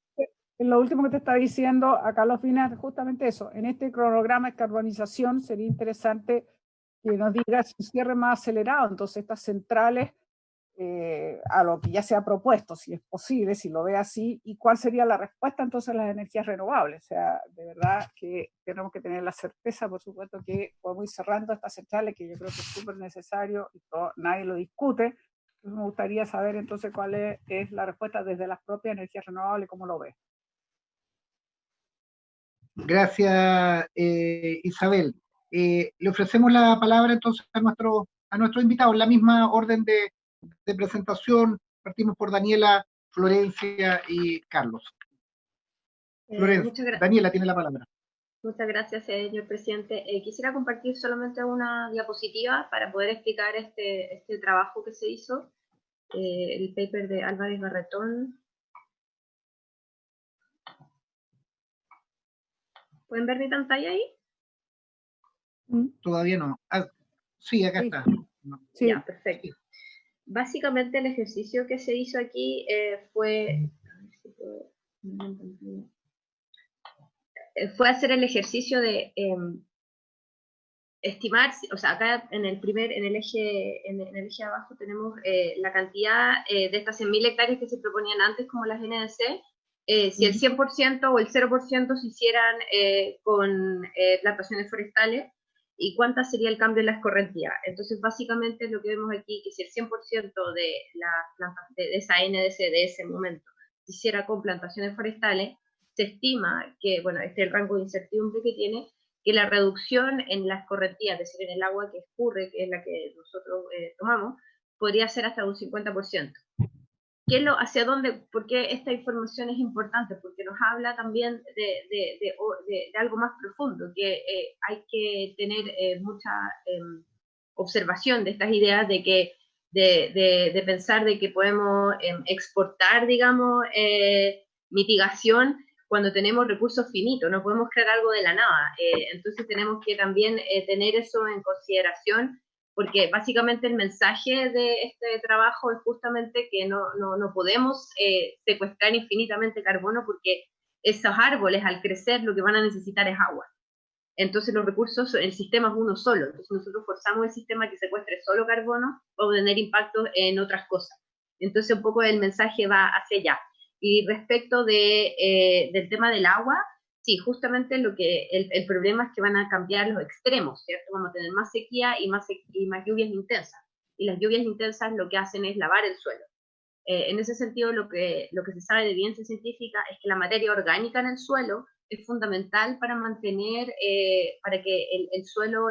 En lo último que te está diciendo a Carlos Fina, justamente eso, en este cronograma de carbonización sería interesante que nos digas un cierre más acelerado, entonces estas centrales a lo que ya se ha propuesto, si es posible, si lo ve así, y cuál sería la respuesta entonces a las energías renovables. O sea, de verdad que tenemos que tener la certeza, por supuesto, que podemos ir cerrando estas centrales, que yo creo que es súper necesario y nadie lo discute. Entonces me gustaría saber entonces cuál es la respuesta desde las propias energías renovables, cómo lo ves. Gracias, Isabel. Le ofrecemos la palabra entonces a nuestro invitado, en la misma orden de presentación. Partimos por Daniela, Florencia y Carlos. Florencia, Daniela tiene la palabra. Muchas gracias, señor presidente. Quisiera compartir solamente una diapositiva para poder explicar este trabajo que se hizo, el paper de Álvarez Barretón. ¿Pueden ver mi pantalla ahí? Todavía no. Sí, acá está. Sí. Ya, perfecto. Básicamente el ejercicio que se hizo aquí fue hacer el ejercicio de estimar, o sea, acá en el eje de abajo tenemos la cantidad de estas 100.000 hectáreas que se proponían antes como las NDC, si el 100% o el 0% se hicieran con plantaciones forestales, y cuánta sería el cambio en la escorrentía. Entonces, básicamente lo que vemos aquí, que si el 100% de esa NDC de ese momento se hiciera con plantaciones forestales, se estima que, bueno, este es el rango de incertidumbre que tiene, que la reducción en la escorrentía, es decir, en el agua que escurre, que es la que nosotros tomamos, podría ser hasta un 50%. ¿Hacia dónde? Porque esta información es importante, porque nos habla también de algo más profundo, que hay que tener mucha observación de estas ideas de pensar de que podemos exportar, digamos, mitigación cuando tenemos recursos finitos, no podemos crear algo de la nada. Entonces tenemos que también tener eso en consideración, porque básicamente el mensaje de este trabajo es justamente que no podemos secuestrar infinitamente carbono, porque esos árboles al crecer lo que van a necesitar es agua. Entonces los recursos, el sistema es uno solo, entonces nosotros forzamos el sistema que secuestre solo carbono para tener impactos en otras cosas. Entonces un poco el mensaje va hacia allá. Y respecto del tema del agua, sí, justamente el problema es que van a cambiar los extremos, ¿cierto? Vamos a tener más sequía y más lluvias intensas. Y las lluvias intensas lo que hacen es lavar el suelo. En ese sentido, lo que se sabe de evidencia científica es que la materia orgánica en el suelo es fundamental para mantener, para que el suelo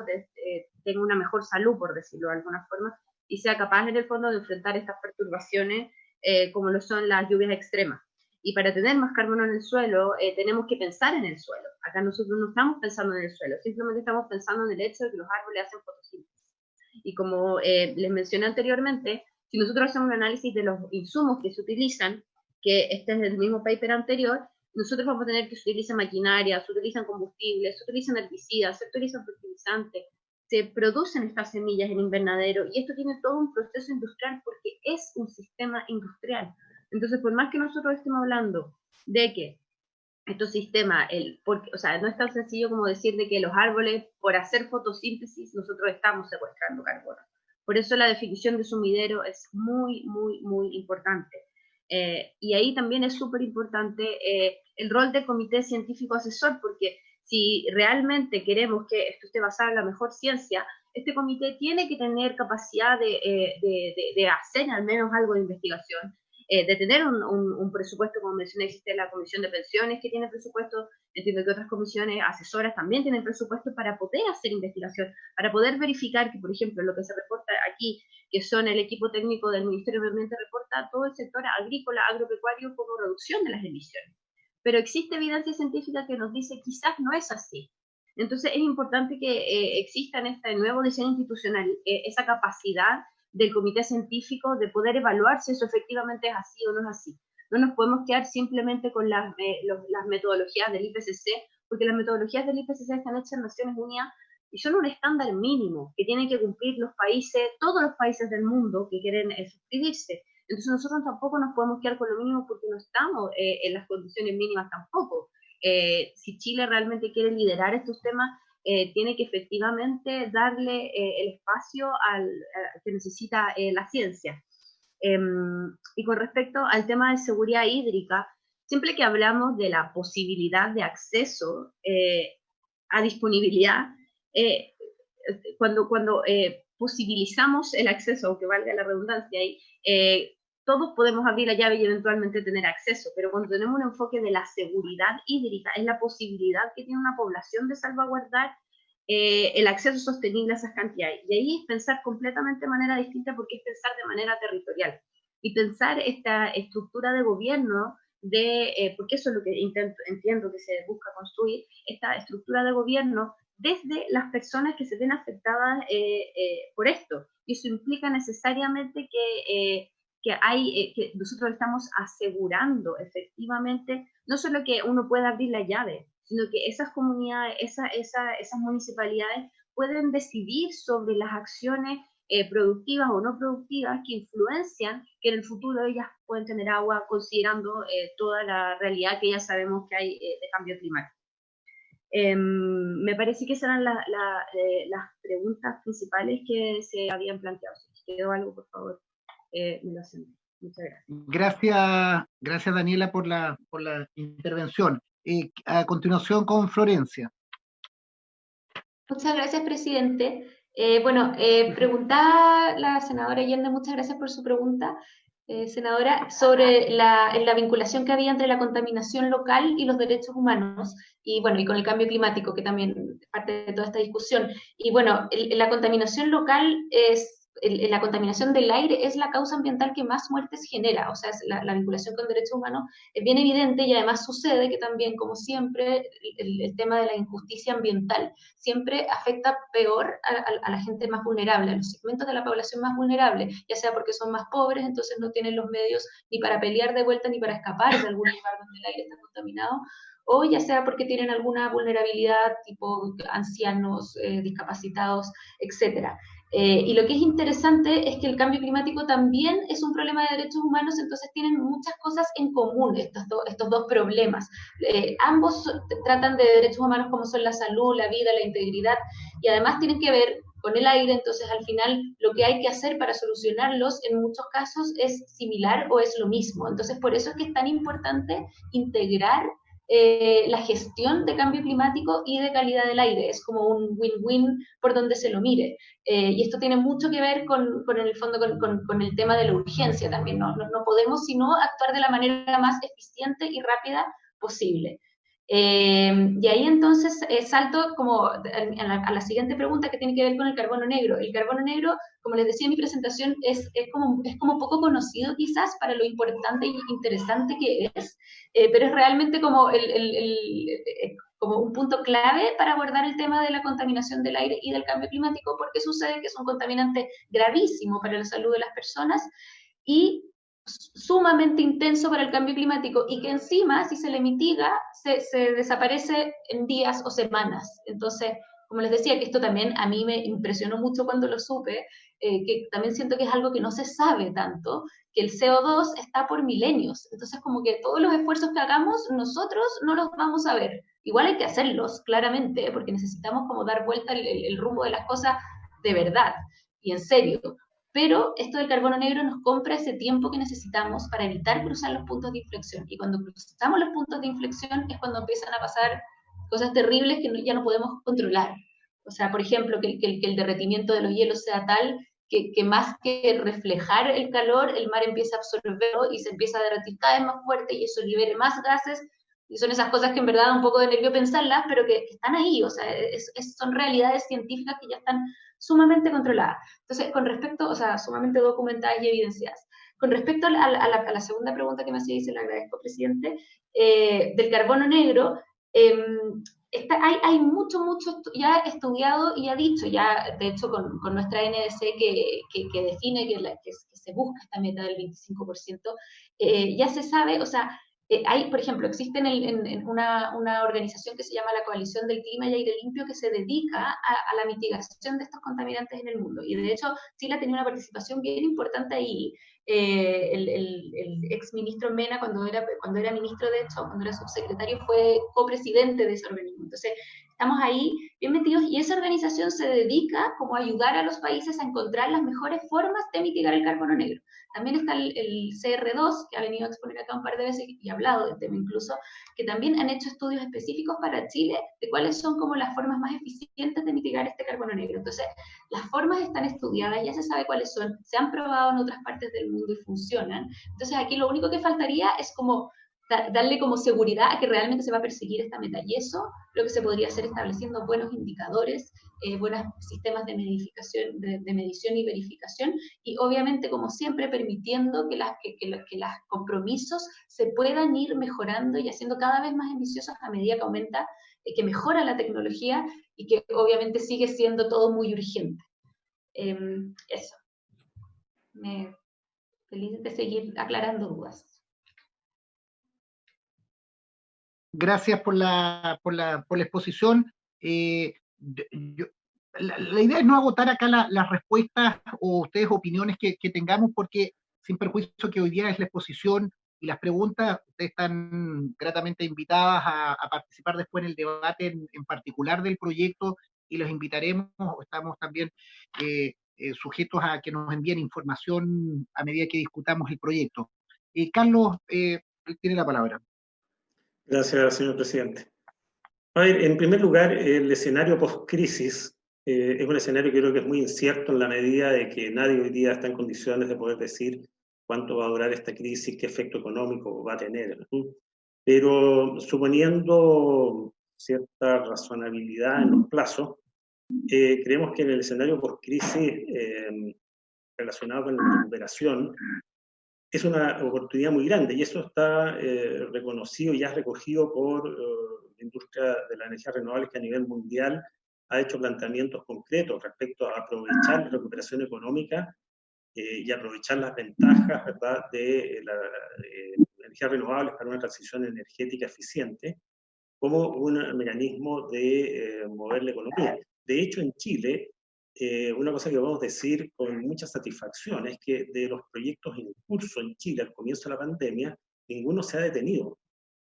tenga una mejor salud, por decirlo de alguna forma, y sea capaz en el fondo de enfrentar estas perturbaciones como lo son las lluvias extremas. Y para tener más carbono en el suelo, tenemos que pensar en el suelo. Acá nosotros no estamos pensando en el suelo, simplemente estamos pensando en el hecho de que los árboles hacen fotosíntesis. Y como les mencioné anteriormente, si nosotros hacemos un análisis de los insumos que se utilizan, que este es el mismo paper anterior, nosotros vamos a tener que se utiliza maquinaria, se utilizan combustibles, se utilizan herbicidas, se utilizan fertilizantes, se producen estas semillas en invernadero, y esto tiene todo un proceso industrial porque es un sistema industrial. Entonces, por más que nosotros estemos hablando de que estos sistemas, o sea, no es tan sencillo como decir de que los árboles, por hacer fotosíntesis, nosotros estamos secuestrando carbono. Por eso la definición de sumidero es muy, muy, muy importante. Y ahí también es súper importante el rol del comité científico asesor, porque si realmente queremos que esto esté basado en la mejor ciencia, este comité tiene que tener capacidad de hacer al menos algo de investigación, de tener un presupuesto, como mencioné, existe la comisión de pensiones que tiene presupuesto, entiendo que otras comisiones asesoras también tienen presupuesto para poder hacer investigación, para poder verificar que, por ejemplo, lo que se reporta aquí, que son el equipo técnico del Ministerio de Medio Ambiente, reporta todo el sector agrícola, agropecuario como reducción de las emisiones. Pero existe evidencia científica que nos dice quizás no es así. Entonces es importante que exista en este nuevo diseño institucional esa capacidad del comité científico de poder evaluar si eso efectivamente es así o no es así. No nos podemos quedar simplemente con las metodologías del IPCC, porque las metodologías del IPCC están hechas en Naciones Unidas y son un estándar mínimo que tienen que cumplir los países, todos los países del mundo que quieren suscribirse. Entonces nosotros tampoco nos podemos quedar con lo mínimo porque no estamos en las condiciones mínimas tampoco. Si Chile realmente quiere liderar estos temas, tiene que efectivamente darle el espacio que necesita la ciencia. Y con respecto al tema de seguridad hídrica, siempre que hablamos de la posibilidad de acceso a disponibilidad, cuando posibilizamos el acceso, aunque valga la redundancia ahí, todos podemos abrir la llave y eventualmente tener acceso, pero cuando tenemos un enfoque de la seguridad hídrica, es la posibilidad que tiene una población de salvaguardar el acceso sostenible a esas cantidades. Y ahí es pensar completamente de manera distinta, porque es pensar de manera territorial. Y pensar esta estructura de gobierno, porque eso es lo que entiendo que se busca construir, esta estructura de gobierno desde las personas que se ven afectadas por esto. Y eso implica necesariamente que nosotros estamos asegurando efectivamente no solo que uno pueda abrir la llave, sino que esas comunidades, esas municipalidades pueden decidir sobre las acciones productivas o no productivas que influencian que en el futuro ellas pueden tener agua, considerando toda la realidad que ya sabemos que hay de cambio climático. Me parece que esas eran las preguntas principales que se habían planteado. Si quedó algo, por favor, me lo hacen. Muchas gracias. Gracias Daniela por la intervención. A continuación con Florencia. Muchas gracias, presidente. Preguntaba la senadora Allende, muchas gracias por su pregunta, senadora, sobre la vinculación que había entre la contaminación local y los derechos humanos, y con el cambio climático, que también es parte de toda esta discusión. Y la contaminación local la contaminación del aire es la causa ambiental que más muertes genera, o sea, la vinculación con derechos humanos es bien evidente, y además sucede que también, como siempre, el tema de la injusticia ambiental siempre afecta peor a la gente más vulnerable, a los segmentos de la población más vulnerable, ya sea porque son más pobres, entonces no tienen los medios ni para pelear de vuelta ni para escapar de algún lugar donde el aire está contaminado, o ya sea porque tienen alguna vulnerabilidad tipo ancianos, discapacitados, etcétera. Y lo que es interesante es que el cambio climático también es un problema de derechos humanos, entonces tienen muchas cosas en común estos dos problemas. Ambos tratan de derechos humanos como son la salud, la vida, la integridad, y además tienen que ver con el aire, entonces al final lo que hay que hacer para solucionarlos en muchos casos es similar o es lo mismo. Entonces por eso es que es tan importante integrar la gestión de cambio climático y de calidad del aire. Es como un win-win por donde se lo mire. Y esto tiene mucho que ver en el fondo con el tema de la urgencia también. No podemos sino actuar de la manera más eficiente y rápida posible. Y ahí entonces salto como a la siguiente pregunta, que tiene que ver con el carbono negro. El carbono negro, como les decía en mi presentación, es como poco conocido quizás para lo importante e interesante que es, pero es realmente como como un punto clave para abordar el tema de la contaminación del aire y del cambio climático, porque sucede que es un contaminante gravísimo para la salud de las personas y sumamente intenso para el cambio climático, y que encima, si se le mitiga, se desaparece en días o semanas. Entonces, como les decía, que esto también a mí me impresionó mucho cuando lo supe, que también siento que es algo que no se sabe tanto, que el CO2 está por milenios. Entonces, como que todos los esfuerzos que hagamos, nosotros no los vamos a ver. Igual hay que hacerlos, claramente, porque necesitamos como dar vuelta el rumbo de las cosas de verdad y en serio. Pero esto del carbono negro nos compra ese tiempo que necesitamos para evitar cruzar los puntos de inflexión. Y cuando cruzamos los puntos de inflexión es cuando empiezan a pasar cosas terribles que ya no podemos controlar. O sea, por ejemplo, que el derretimiento de los hielos sea tal que más que reflejar el calor, el mar empieza a absorberlo y se empieza a derretir cada vez más fuerte, y eso libere más gases. Y son esas cosas que en verdad da un poco de nervio pensarlas, pero que están ahí. O sea, son realidades científicas que ya están sumamente controladas. Entonces, con respecto, o sea, sumamente documentadas y evidenciadas. Con respecto a la segunda pregunta que me hacía, y se le agradezco, presidente, del carbono negro, hay mucho ya estudiado y ha dicho, ya de hecho con nuestra NDC que define que se busca esta meta del 25%, ya se sabe, o sea, por ejemplo, existe en una organización que se llama la Coalición del Clima y Aire Limpio, que se dedica a la mitigación de estos contaminantes en el mundo. Y de hecho, Chile ha tenido una participación bien importante ahí. El ex ministro Mena, cuando era ministro, de hecho, cuando era subsecretario, fue copresidente de ese organismo. Entonces, estamos ahí bien metidos, y esa organización se dedica como a ayudar a los países a encontrar las mejores formas de mitigar el carbono negro. También está el CR2, que ha venido a exponer acá un par de veces y ha hablado del tema incluso, que también han hecho estudios específicos para Chile de cuáles son como las formas más eficientes de mitigar este carbono negro. Entonces, las formas están estudiadas, ya se sabe cuáles son, se han probado en otras partes del mundo y funcionan. Entonces, aquí lo único que faltaría es como darle como seguridad a que realmente se va a perseguir esta meta, y eso lo que se podría hacer estableciendo buenos indicadores, buenos sistemas de medición y verificación, y obviamente, como siempre, permitiendo que los compromisos se puedan ir mejorando y haciendo cada vez más ambiciosos a medida que aumenta, que mejora la tecnología, y que obviamente sigue siendo todo muy urgente. Eso. Feliz de seguir aclarando dudas. Gracias por la exposición. La idea es no agotar acá las respuestas o ustedes opiniones que tengamos, porque sin perjuicio que hoy día es la exposición y las preguntas. Ustedes están gratamente invitadas a participar después en el debate en particular del proyecto, y los invitaremos, estamos también sujetos a que nos envíen información a medida que discutamos el proyecto. Carlos, tiene la palabra. Gracias, señor presidente. A ver, en primer lugar, el escenario post-crisis es un escenario que creo que es muy incierto en la medida de que nadie hoy día está en condiciones de poder decir cuánto va a durar esta crisis, qué efecto económico va a tener. Pero suponiendo cierta razonabilidad en los plazos, creemos que en el escenario post-crisis relacionado con la recuperación es una oportunidad muy grande, y eso está reconocido y ya recogido por la industria de la energía renovable, que a nivel mundial ha hecho planteamientos concretos respecto a aprovechar la recuperación económica y aprovechar las ventajas, ¿verdad?, de la energía renovable para una transición energética eficiente como un mecanismo de mover la economía. De hecho, en Chile, una cosa que podemos decir con mucha satisfacción es que de los proyectos en curso en Chile al comienzo de la pandemia, ninguno se ha detenido.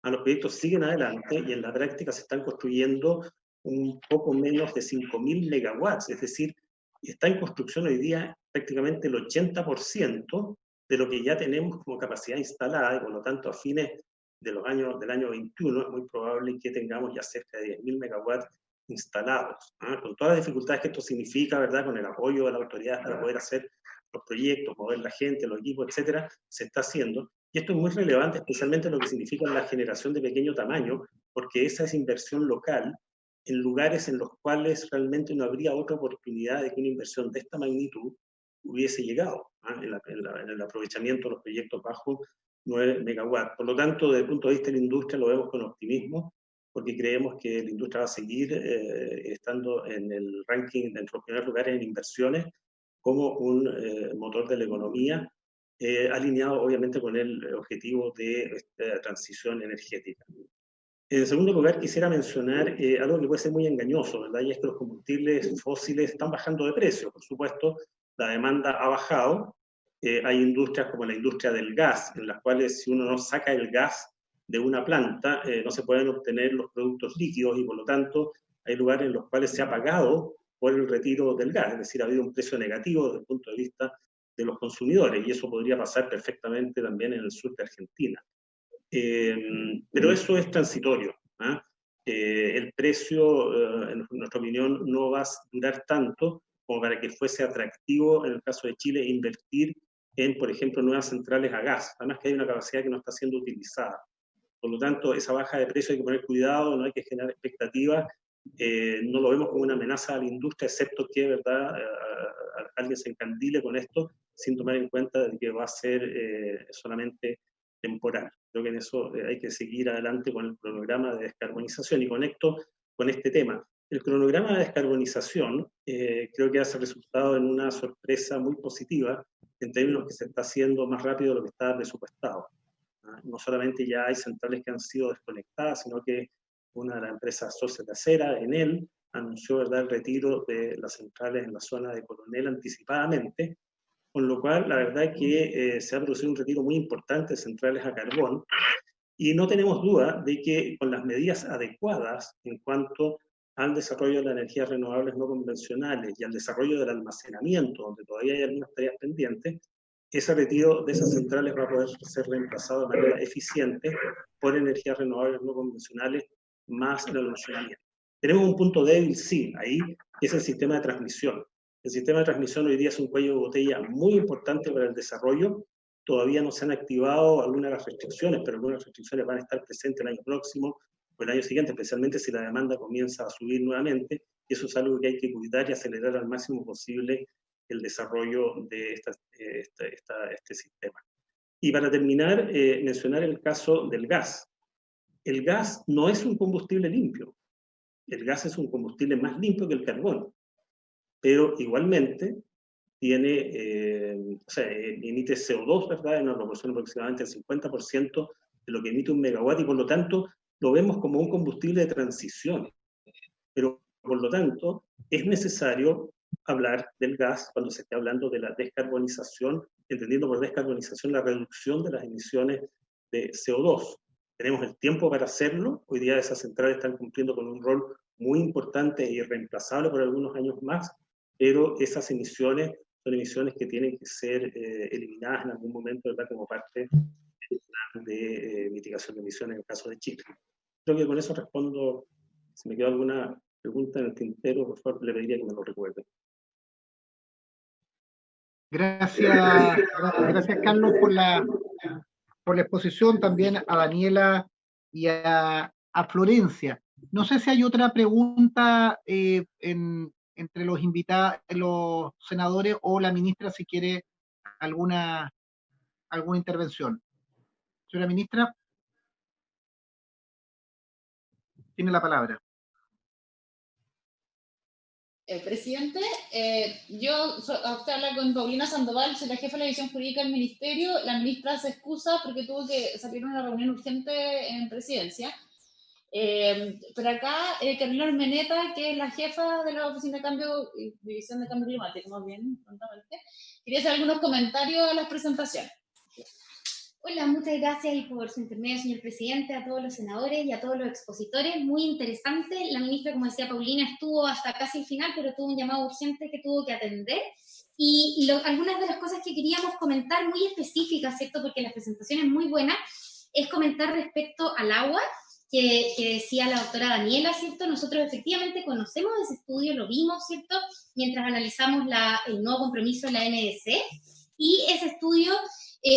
Los proyectos siguen adelante y en la práctica se están construyendo un poco menos de 5.000 megawatts, es decir, está en construcción hoy día prácticamente el 80% de lo que ya tenemos como capacidad instalada, y por lo tanto a fines del año 21 es muy probable que tengamos ya cerca de 10.000 megawatts instalados, con todas las dificultades que esto significa, ¿verdad?, con el apoyo de la autoridad para poder hacer los proyectos, mover la gente, los equipos, etcétera, se está haciendo. Y esto es muy relevante, especialmente lo que significa la generación de pequeño tamaño, porque esa es inversión local en lugares en los cuales realmente no habría otra oportunidad de que una inversión de esta magnitud hubiese llegado en el aprovechamiento de los proyectos bajo 9 megawatts. Por lo tanto, desde el punto de vista de la industria lo vemos con optimismo, porque creemos que la industria va a seguir estando en el ranking, entre los primeros lugares en inversiones, como un motor de la economía, alineado obviamente con el objetivo de esta transición energética. En segundo lugar, quisiera mencionar algo que puede ser muy engañoso, ¿verdad? Y es que los combustibles fósiles están bajando de precio. Por supuesto, la demanda ha bajado. Hay industrias como la industria del gas, en las cuales si uno no saca el gas de una planta, no se pueden obtener los productos líquidos, y por lo tanto hay lugares en los cuales se ha pagado por el retiro del gas, es decir, ha habido un precio negativo desde el punto de vista de los consumidores, y eso podría pasar perfectamente también en el sur de Argentina. Pero eso es transitorio. El precio, en nuestra opinión, no va a durar tanto como para que fuese atractivo, en el caso de Chile, invertir en, por ejemplo, nuevas centrales a gas, además que hay una capacidad que no está siendo utilizada. Por lo tanto, esa baja de precio hay que poner cuidado, no hay que generar expectativas, no lo vemos como una amenaza a la industria, excepto que, ¿verdad?, alguien se encandile con esto sin tomar en cuenta de que va a ser solamente temporal. Creo que en eso hay que seguir adelante con el cronograma de descarbonización, y conecto con este tema. El cronograma de descarbonización creo que hace resultado en una sorpresa muy positiva, en términos que se está haciendo más rápido de lo que estaba presupuestado. No solamente ya hay centrales que han sido desconectadas, sino que una de las empresas socias de Acera, Enel, anunció, ¿verdad?, el retiro de las centrales en la zona de Coronel anticipadamente, con lo cual la verdad es que se ha producido un retiro muy importante de centrales a carbón, y no tenemos duda de que con las medidas adecuadas en cuanto al desarrollo de las energías renovables no convencionales y al desarrollo del almacenamiento, donde todavía hay algunas tareas pendientes, ese retiro de esas centrales va a poder ser reemplazado de manera eficiente por energías renovables no convencionales más el almacenamiento. Tenemos un punto débil, sí, ahí, que es el sistema de transmisión. El sistema de transmisión hoy día es un cuello de botella muy importante para el desarrollo. Todavía no se han activado algunas de las restricciones, pero algunas restricciones van a estar presentes el año próximo o el año siguiente, especialmente si la demanda comienza a subir nuevamente, y eso es algo que hay que cuidar y acelerar al máximo posible el desarrollo de este sistema. Y para terminar, mencionar el caso del gas. El gas no es un combustible limpio. El gas es un combustible más limpio que el carbón, pero igualmente tiene, emite CO2, ¿verdad?, en una proporción aproximadamente del 50% de lo que emite un megawatt, y por lo tanto lo vemos como un combustible de transición. Pero por lo tanto es necesario hablar del gas cuando se esté hablando de la descarbonización, entendiendo por descarbonización la reducción de las emisiones de CO2. Tenemos el tiempo para hacerlo. Hoy día esas centrales están cumpliendo con un rol muy importante e irreemplazable por algunos años más, pero esas emisiones son emisiones que tienen que ser eliminadas en algún momento, ¿verdad?, como parte del plan de mitigación de emisiones en el caso de Chile. Creo que con eso respondo. Si me queda alguna pregunta en el tintero, por favor, le pediría que me lo recuerde. Gracias Carlos por la exposición, también a Daniela y a Florencia. No sé si hay otra pregunta entre los invitados, los senadores, o la ministra, si quiere alguna intervención. Señora ministra, tiene la palabra. Presidente, usted habla con Paulina Sandoval, soy la jefa de la división jurídica del Ministerio. La ministra se excusa porque tuvo que salir a una reunión urgente en presidencia. Pero acá, Carolina Ormeneta, que es la jefa de la Oficina de Cambio y División de Cambio Climático, más bien, prontamente, quería hacer algunos comentarios a las presentaciones. Hola, muchas gracias y por su intermedio, señor presidente, a todos los senadores y a todos los expositores. Muy interesante. La ministra, como decía Paulina, estuvo hasta casi el final, pero tuvo un llamado urgente que tuvo que atender. Y algunas de las cosas que queríamos comentar, muy específicas, ¿cierto?, porque la presentación es muy buena, es comentar respecto al agua, que decía la doctora Daniela, ¿cierto? Nosotros efectivamente conocemos ese estudio, lo vimos, ¿cierto?, mientras analizamos el nuevo compromiso de la NDC, y ese estudio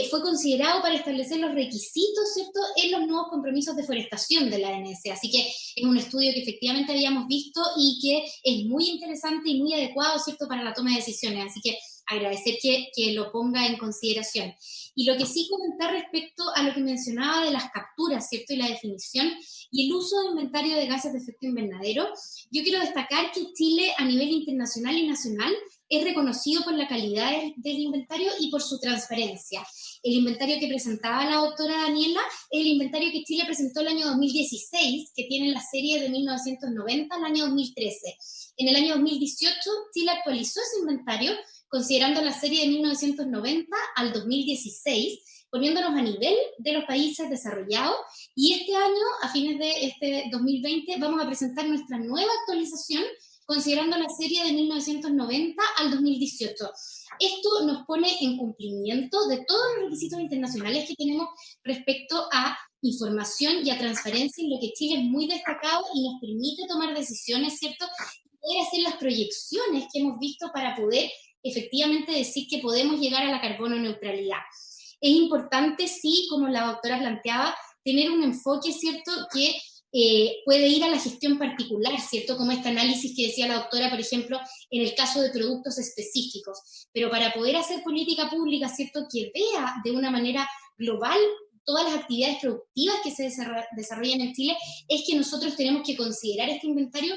fue considerado para establecer los requisitos, ¿cierto?, en los nuevos compromisos de forestación de la NDC. Así que es un estudio que efectivamente habíamos visto y que es muy interesante y muy adecuado, ¿cierto?, para la toma de decisiones. Así que agradecer que lo ponga en consideración. Y lo que sí comentar respecto a lo que mencionaba de las capturas, ¿cierto?, y la definición y el uso de inventario de gases de efecto invernadero, yo quiero destacar que Chile a nivel internacional y nacional es reconocido por la calidad del inventario y por su transparencia. El inventario que presentaba la doctora Daniela es el inventario que Chile presentó el año 2016, que tiene la serie de 1990 al año 2013. En el año 2018, Chile actualizó ese inventario considerando la serie de 1990 al 2016, poniéndonos a nivel de los países desarrollados, y este año, a fines de este 2020, vamos a presentar nuestra nueva actualización considerando la serie de 1990 al 2018. Esto nos pone en cumplimiento de todos los requisitos internacionales que tenemos respecto a información y a transparencia, en lo que Chile es muy destacado y nos permite tomar decisiones, ¿cierto?, y poder hacer las proyecciones que hemos visto para poder efectivamente decir que podemos llegar a la carbono neutralidad. Es importante, sí, como la doctora planteaba, tener un enfoque, ¿cierto?, que puede ir a la gestión particular, ¿cierto?, como este análisis que decía la doctora, por ejemplo, en el caso de productos específicos. Pero para poder hacer política pública, ¿cierto?, que vea de una manera global todas las actividades productivas que se desarrollan en Chile, es que nosotros tenemos que considerar este inventario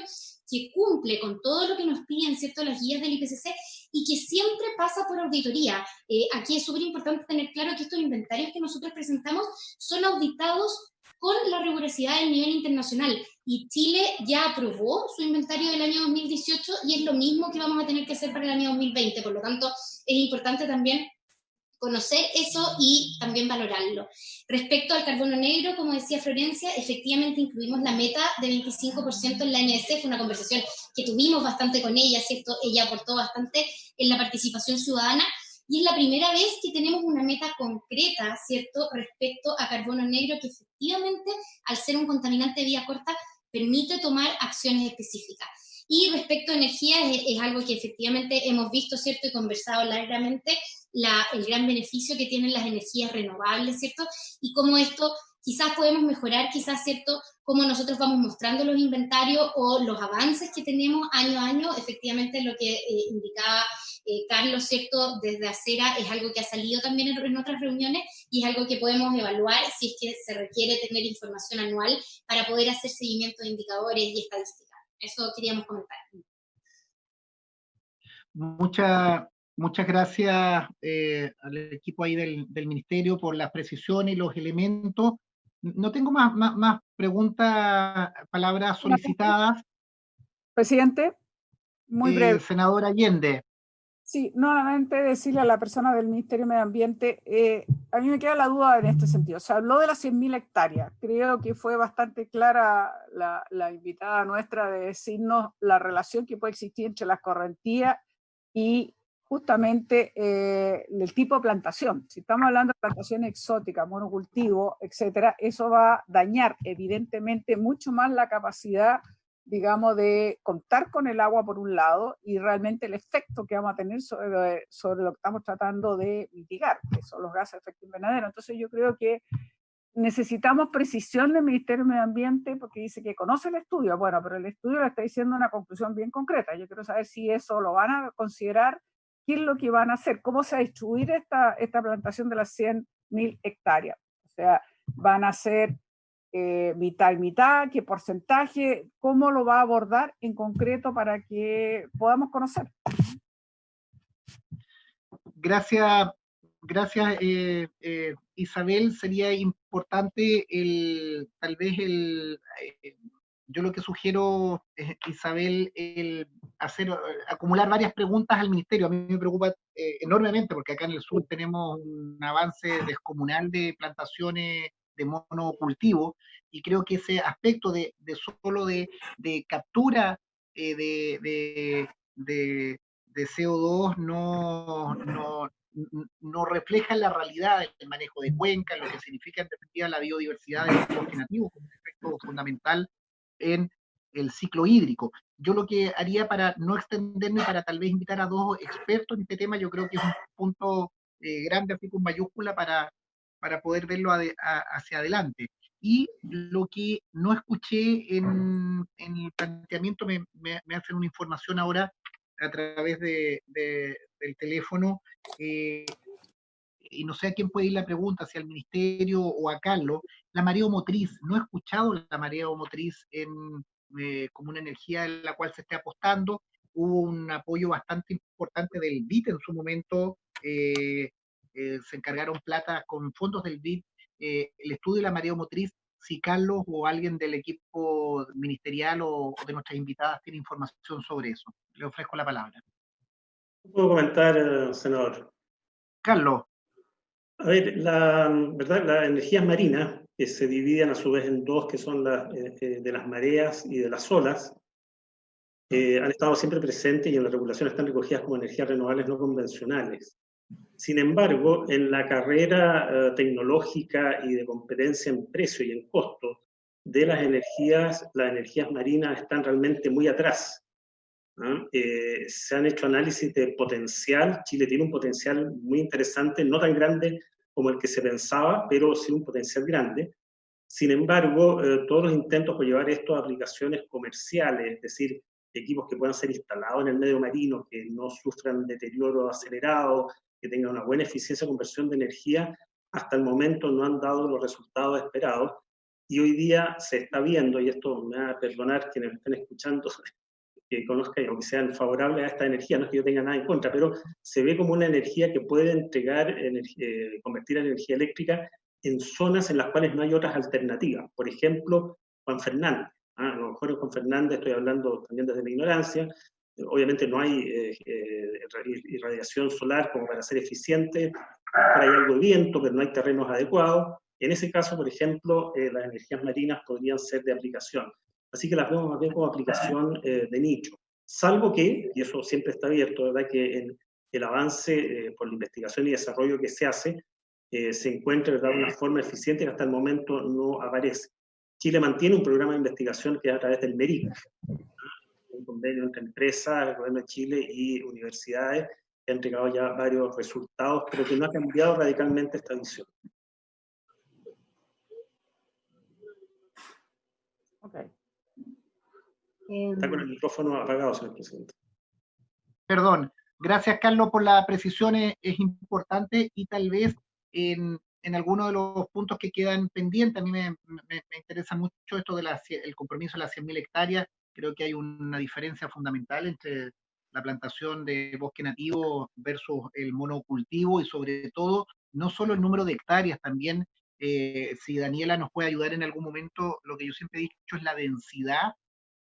que cumple con todo lo que nos piden, ¿cierto?, las guías del IPCC, y que siempre pasa por auditoría. Aquí es súper importante tener claro que estos inventarios que nosotros presentamos son auditados con la rigurosidad del nivel internacional, y Chile ya aprobó su inventario del año 2018 y es lo mismo que vamos a tener que hacer para el año 2020, por lo tanto es importante también conocer eso y también valorarlo. Respecto al carbono negro, como decía Florencia, efectivamente incluimos la meta de 25% en la NDC, fue una conversación que tuvimos bastante con ella, ¿cierto? Ella aportó bastante en la participación ciudadana, y es la primera vez que tenemos una meta concreta, ¿cierto?, respecto a carbono negro, que efectivamente, al ser un contaminante de vía corta, permite tomar acciones específicas. Y respecto a energía, es algo que efectivamente hemos visto, ¿cierto?, y conversado largamente, el gran beneficio que tienen las energías renovables, ¿cierto?, y cómo esto quizás podemos mejorar, quizás, ¿cierto?, cómo nosotros vamos mostrando los inventarios o los avances que tenemos año a año. Efectivamente, lo que indicaba Carlos, ¿cierto?, desde Acera es algo que ha salido también en otras reuniones y es algo que podemos evaluar si es que se requiere tener información anual para poder hacer seguimiento de indicadores y estadísticas. Eso queríamos comentar. Muchas gracias al equipo ahí del Ministerio por las precisiones y los elementos. No tengo más preguntas, palabras solicitadas. Presidente, muy breve. Senador Allende. Sí, nuevamente decirle a la persona del Ministerio de Medio Ambiente, a mí me queda la duda en este sentido. Se habló de las 100.000 hectáreas. Creo que fue bastante clara la invitada nuestra de decirnos la relación que puede existir entre las correntías y justamente el tipo de plantación. Si estamos hablando de plantación exótica, monocultivo, etcétera, eso va a dañar evidentemente mucho más la capacidad, digamos, de contar con el agua por un lado y realmente el efecto que vamos a tener sobre lo que estamos tratando de mitigar, que son los gases de efecto invernadero. Entonces yo creo que necesitamos precisión del Ministerio de Medio Ambiente porque dice que conoce el estudio, bueno, pero el estudio le está diciendo una conclusión bien concreta. Yo quiero saber si eso lo van a considerar, qué es lo que van a hacer, cómo se va a distribuir esta plantación de las 100.000 hectáreas. O sea, van a ser mitad y mitad, qué porcentaje, cómo lo va a abordar en concreto para que podamos conocer. Gracias, Isabel. Sería importante tal vez yo lo que sugiero, Isabel, acumular varias preguntas al Ministerio. A mí me preocupa enormemente porque acá en el sur tenemos un avance descomunal de plantaciones de monocultivo, y creo que ese aspecto de captura de CO2 no refleja la realidad del manejo de cuencas, lo que significa en definitiva la biodiversidad de los bosques nativos como un efecto fundamental en el ciclo hídrico. Yo lo que haría, para no extenderme, para tal vez invitar a dos expertos en este tema, yo creo que es un punto grande, así con mayúscula, para poder verlo hacia adelante. Y lo que no escuché en el planteamiento, me hacen una información ahora a través del teléfono, y no sé a quién puede ir la pregunta, si al Ministerio o a Carlos. La mareomotriz, no he escuchado la mareomotriz como una energía en la cual se esté apostando. Hubo un apoyo bastante importante del BID en su momento, se encargaron plata con fondos del BID, el estudio de la mareomotriz. Si Carlos o alguien del equipo ministerial o de nuestras invitadas tiene información sobre eso, le ofrezco la palabra. Puedo comentar, senador. Carlos. A ver, ¿verdad? Las energías marinas, que se dividen a su vez en dos, que son de las mareas y de las olas, han estado siempre presentes y en la regulación están recogidas como energías renovables no convencionales. Sin embargo, en la carrera tecnológica y de competencia en precio y en costo de las energías marinas están realmente muy atrás. Se han hecho análisis de potencial. Chile tiene un potencial muy interesante, no tan grande como el que se pensaba, pero sí un potencial grande. Sin embargo, todos los intentos por llevar esto a aplicaciones comerciales, es decir, equipos que puedan ser instalados en el medio marino, que no sufran deterioro acelerado, que tengan una buena eficiencia de conversión de energía, hasta el momento no han dado los resultados esperados. Y hoy día se está viendo, y esto me va a perdonar quienes me estén escuchando, que conozcan o que sean favorables a esta energía, no es que yo tenga nada en contra, pero se ve como una energía que puede entregar, convertir en energía eléctrica en zonas en las cuales no hay otras alternativas. Por ejemplo, Juan Fernández. A lo mejor en Juan Fernández, estoy hablando también desde la ignorancia, obviamente no hay irradiación solar como para ser eficiente, hay algo de viento, pero no hay terrenos adecuados. En ese caso, por ejemplo, las energías marinas podrían ser de aplicación. Así que las vemos más bien como aplicación de nicho. Salvo que, y eso siempre está abierto, ¿verdad?, que en el avance por la investigación y desarrollo que se hace, se encuentre, ¿verdad?, una forma eficiente que hasta el momento no aparece. Chile mantiene un programa de investigación que es a través del MERIC, un convenio entre empresas, el gobierno de Chile y universidades, que ha entregado ya varios resultados, pero que no ha cambiado radicalmente esta visión. Okay. Está con el micrófono apagado, señor presidente. Perdón. Gracias, Carlos, por la precisión, es importante, y tal vez en algunos de los puntos que quedan pendientes, a mí me interesa mucho esto del compromiso de las 100.000 hectáreas. Creo que hay una diferencia fundamental entre la plantación de bosque nativo versus el monocultivo, y sobre todo, no solo el número de hectáreas, también, si Daniela nos puede ayudar en algún momento, lo que yo siempre he dicho es la densidad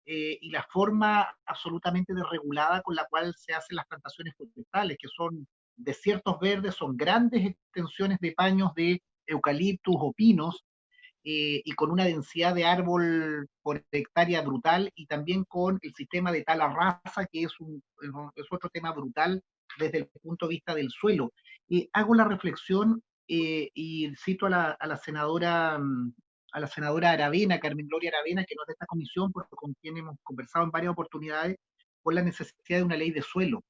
y la forma absolutamente desregulada con la cual se hacen las plantaciones forestales, que son desiertos verdes, son grandes extensiones de paños de eucaliptus o pinos, y con una densidad de árbol por hectárea brutal, y también con el sistema de tala rasa, que es otro tema brutal desde el punto de vista del suelo. Hago la reflexión y cito a la senadora Aravena, Carmen Gloria Aravena, que no es de esta comisión, porque con quien hemos conversado en varias oportunidades, por la necesidad de una ley de suelo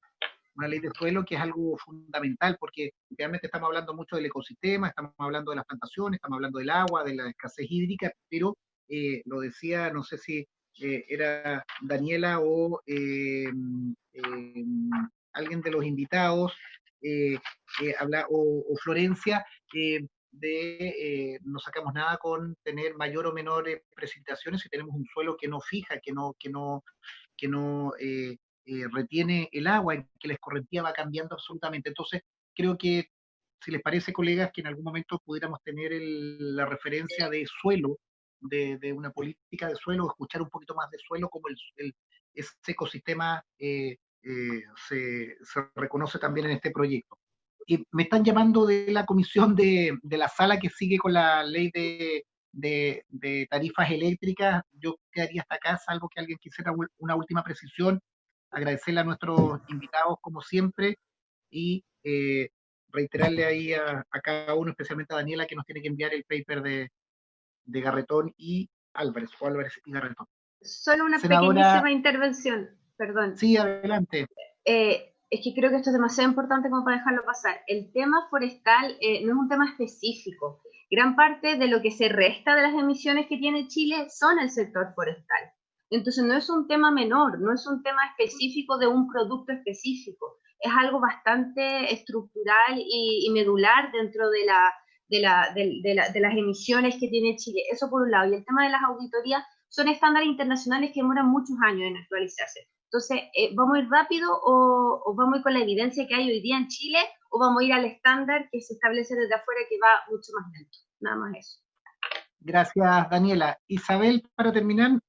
que es algo fundamental, porque realmente estamos hablando mucho del ecosistema, estamos hablando de las plantaciones, estamos hablando del agua, de la escasez hídrica, pero lo decía, no sé si era Daniela o alguien de los invitados, o Florencia, no sacamos nada con tener mayor o menor precipitaciones si tenemos un suelo que no fija, que no retiene el agua, en que la escorrentía va cambiando absolutamente. Entonces, creo que, si les parece, colegas, que en algún momento pudiéramos tener la referencia de suelo, de una política de suelo, escuchar un poquito más de suelo, como ese ecosistema se reconoce también en este proyecto. Y me están llamando de la comisión de la sala que sigue con la ley de tarifas eléctricas. Yo quedaría hasta acá, salvo que alguien quisiera una última precisión. Agradecerle a nuestros invitados, como siempre, y reiterarle ahí a cada uno, especialmente a Daniela, que nos tiene que enviar el paper de Garretón y Álvarez, o Álvarez y Garretón. Solo una Senadora, pequeñísima intervención, perdón. Sí, adelante. Es que creo que esto es demasiado importante como para dejarlo pasar. El tema forestal no es un tema específico. Gran parte de lo que se resta de las emisiones que tiene Chile son el sector forestal. Entonces no es un tema menor, no es un tema específico de un producto específico. Es algo bastante estructural y medular dentro de las emisiones que tiene Chile. Eso por un lado. Y el tema de las auditorías son estándares internacionales que demoran muchos años en actualizarse. Entonces, ¿vamos a ir rápido o vamos a ir con la evidencia que hay hoy día en Chile, o vamos a ir al estándar que se establece desde afuera, que va mucho más lento? Nada más eso. Gracias, Daniela. Isabel, para terminar.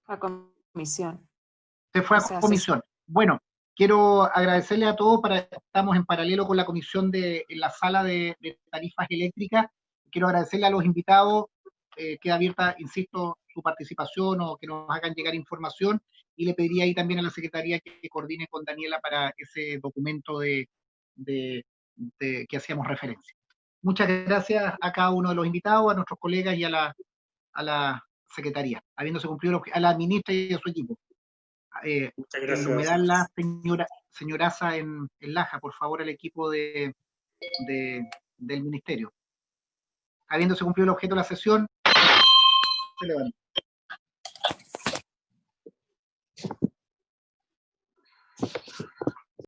A comisión. Se fue a comisión. Bueno, quiero agradecerle a todos, estamos en paralelo con la comisión en la sala de tarifas eléctricas. Quiero agradecerle a los invitados, queda abierta, insisto, su participación o que nos hagan llegar información, y le pediría ahí también a la Secretaría que coordine con Daniela para ese documento que hacíamos referencia. Muchas gracias a cada uno de los invitados, a nuestros colegas y a la Secretaría, habiéndose cumplido a la ministra y a su equipo. Muchas gracias. Me da la señoraza en Laja, por favor, al equipo del Ministerio. Habiéndose cumplido el objeto de la sesión, se levanta.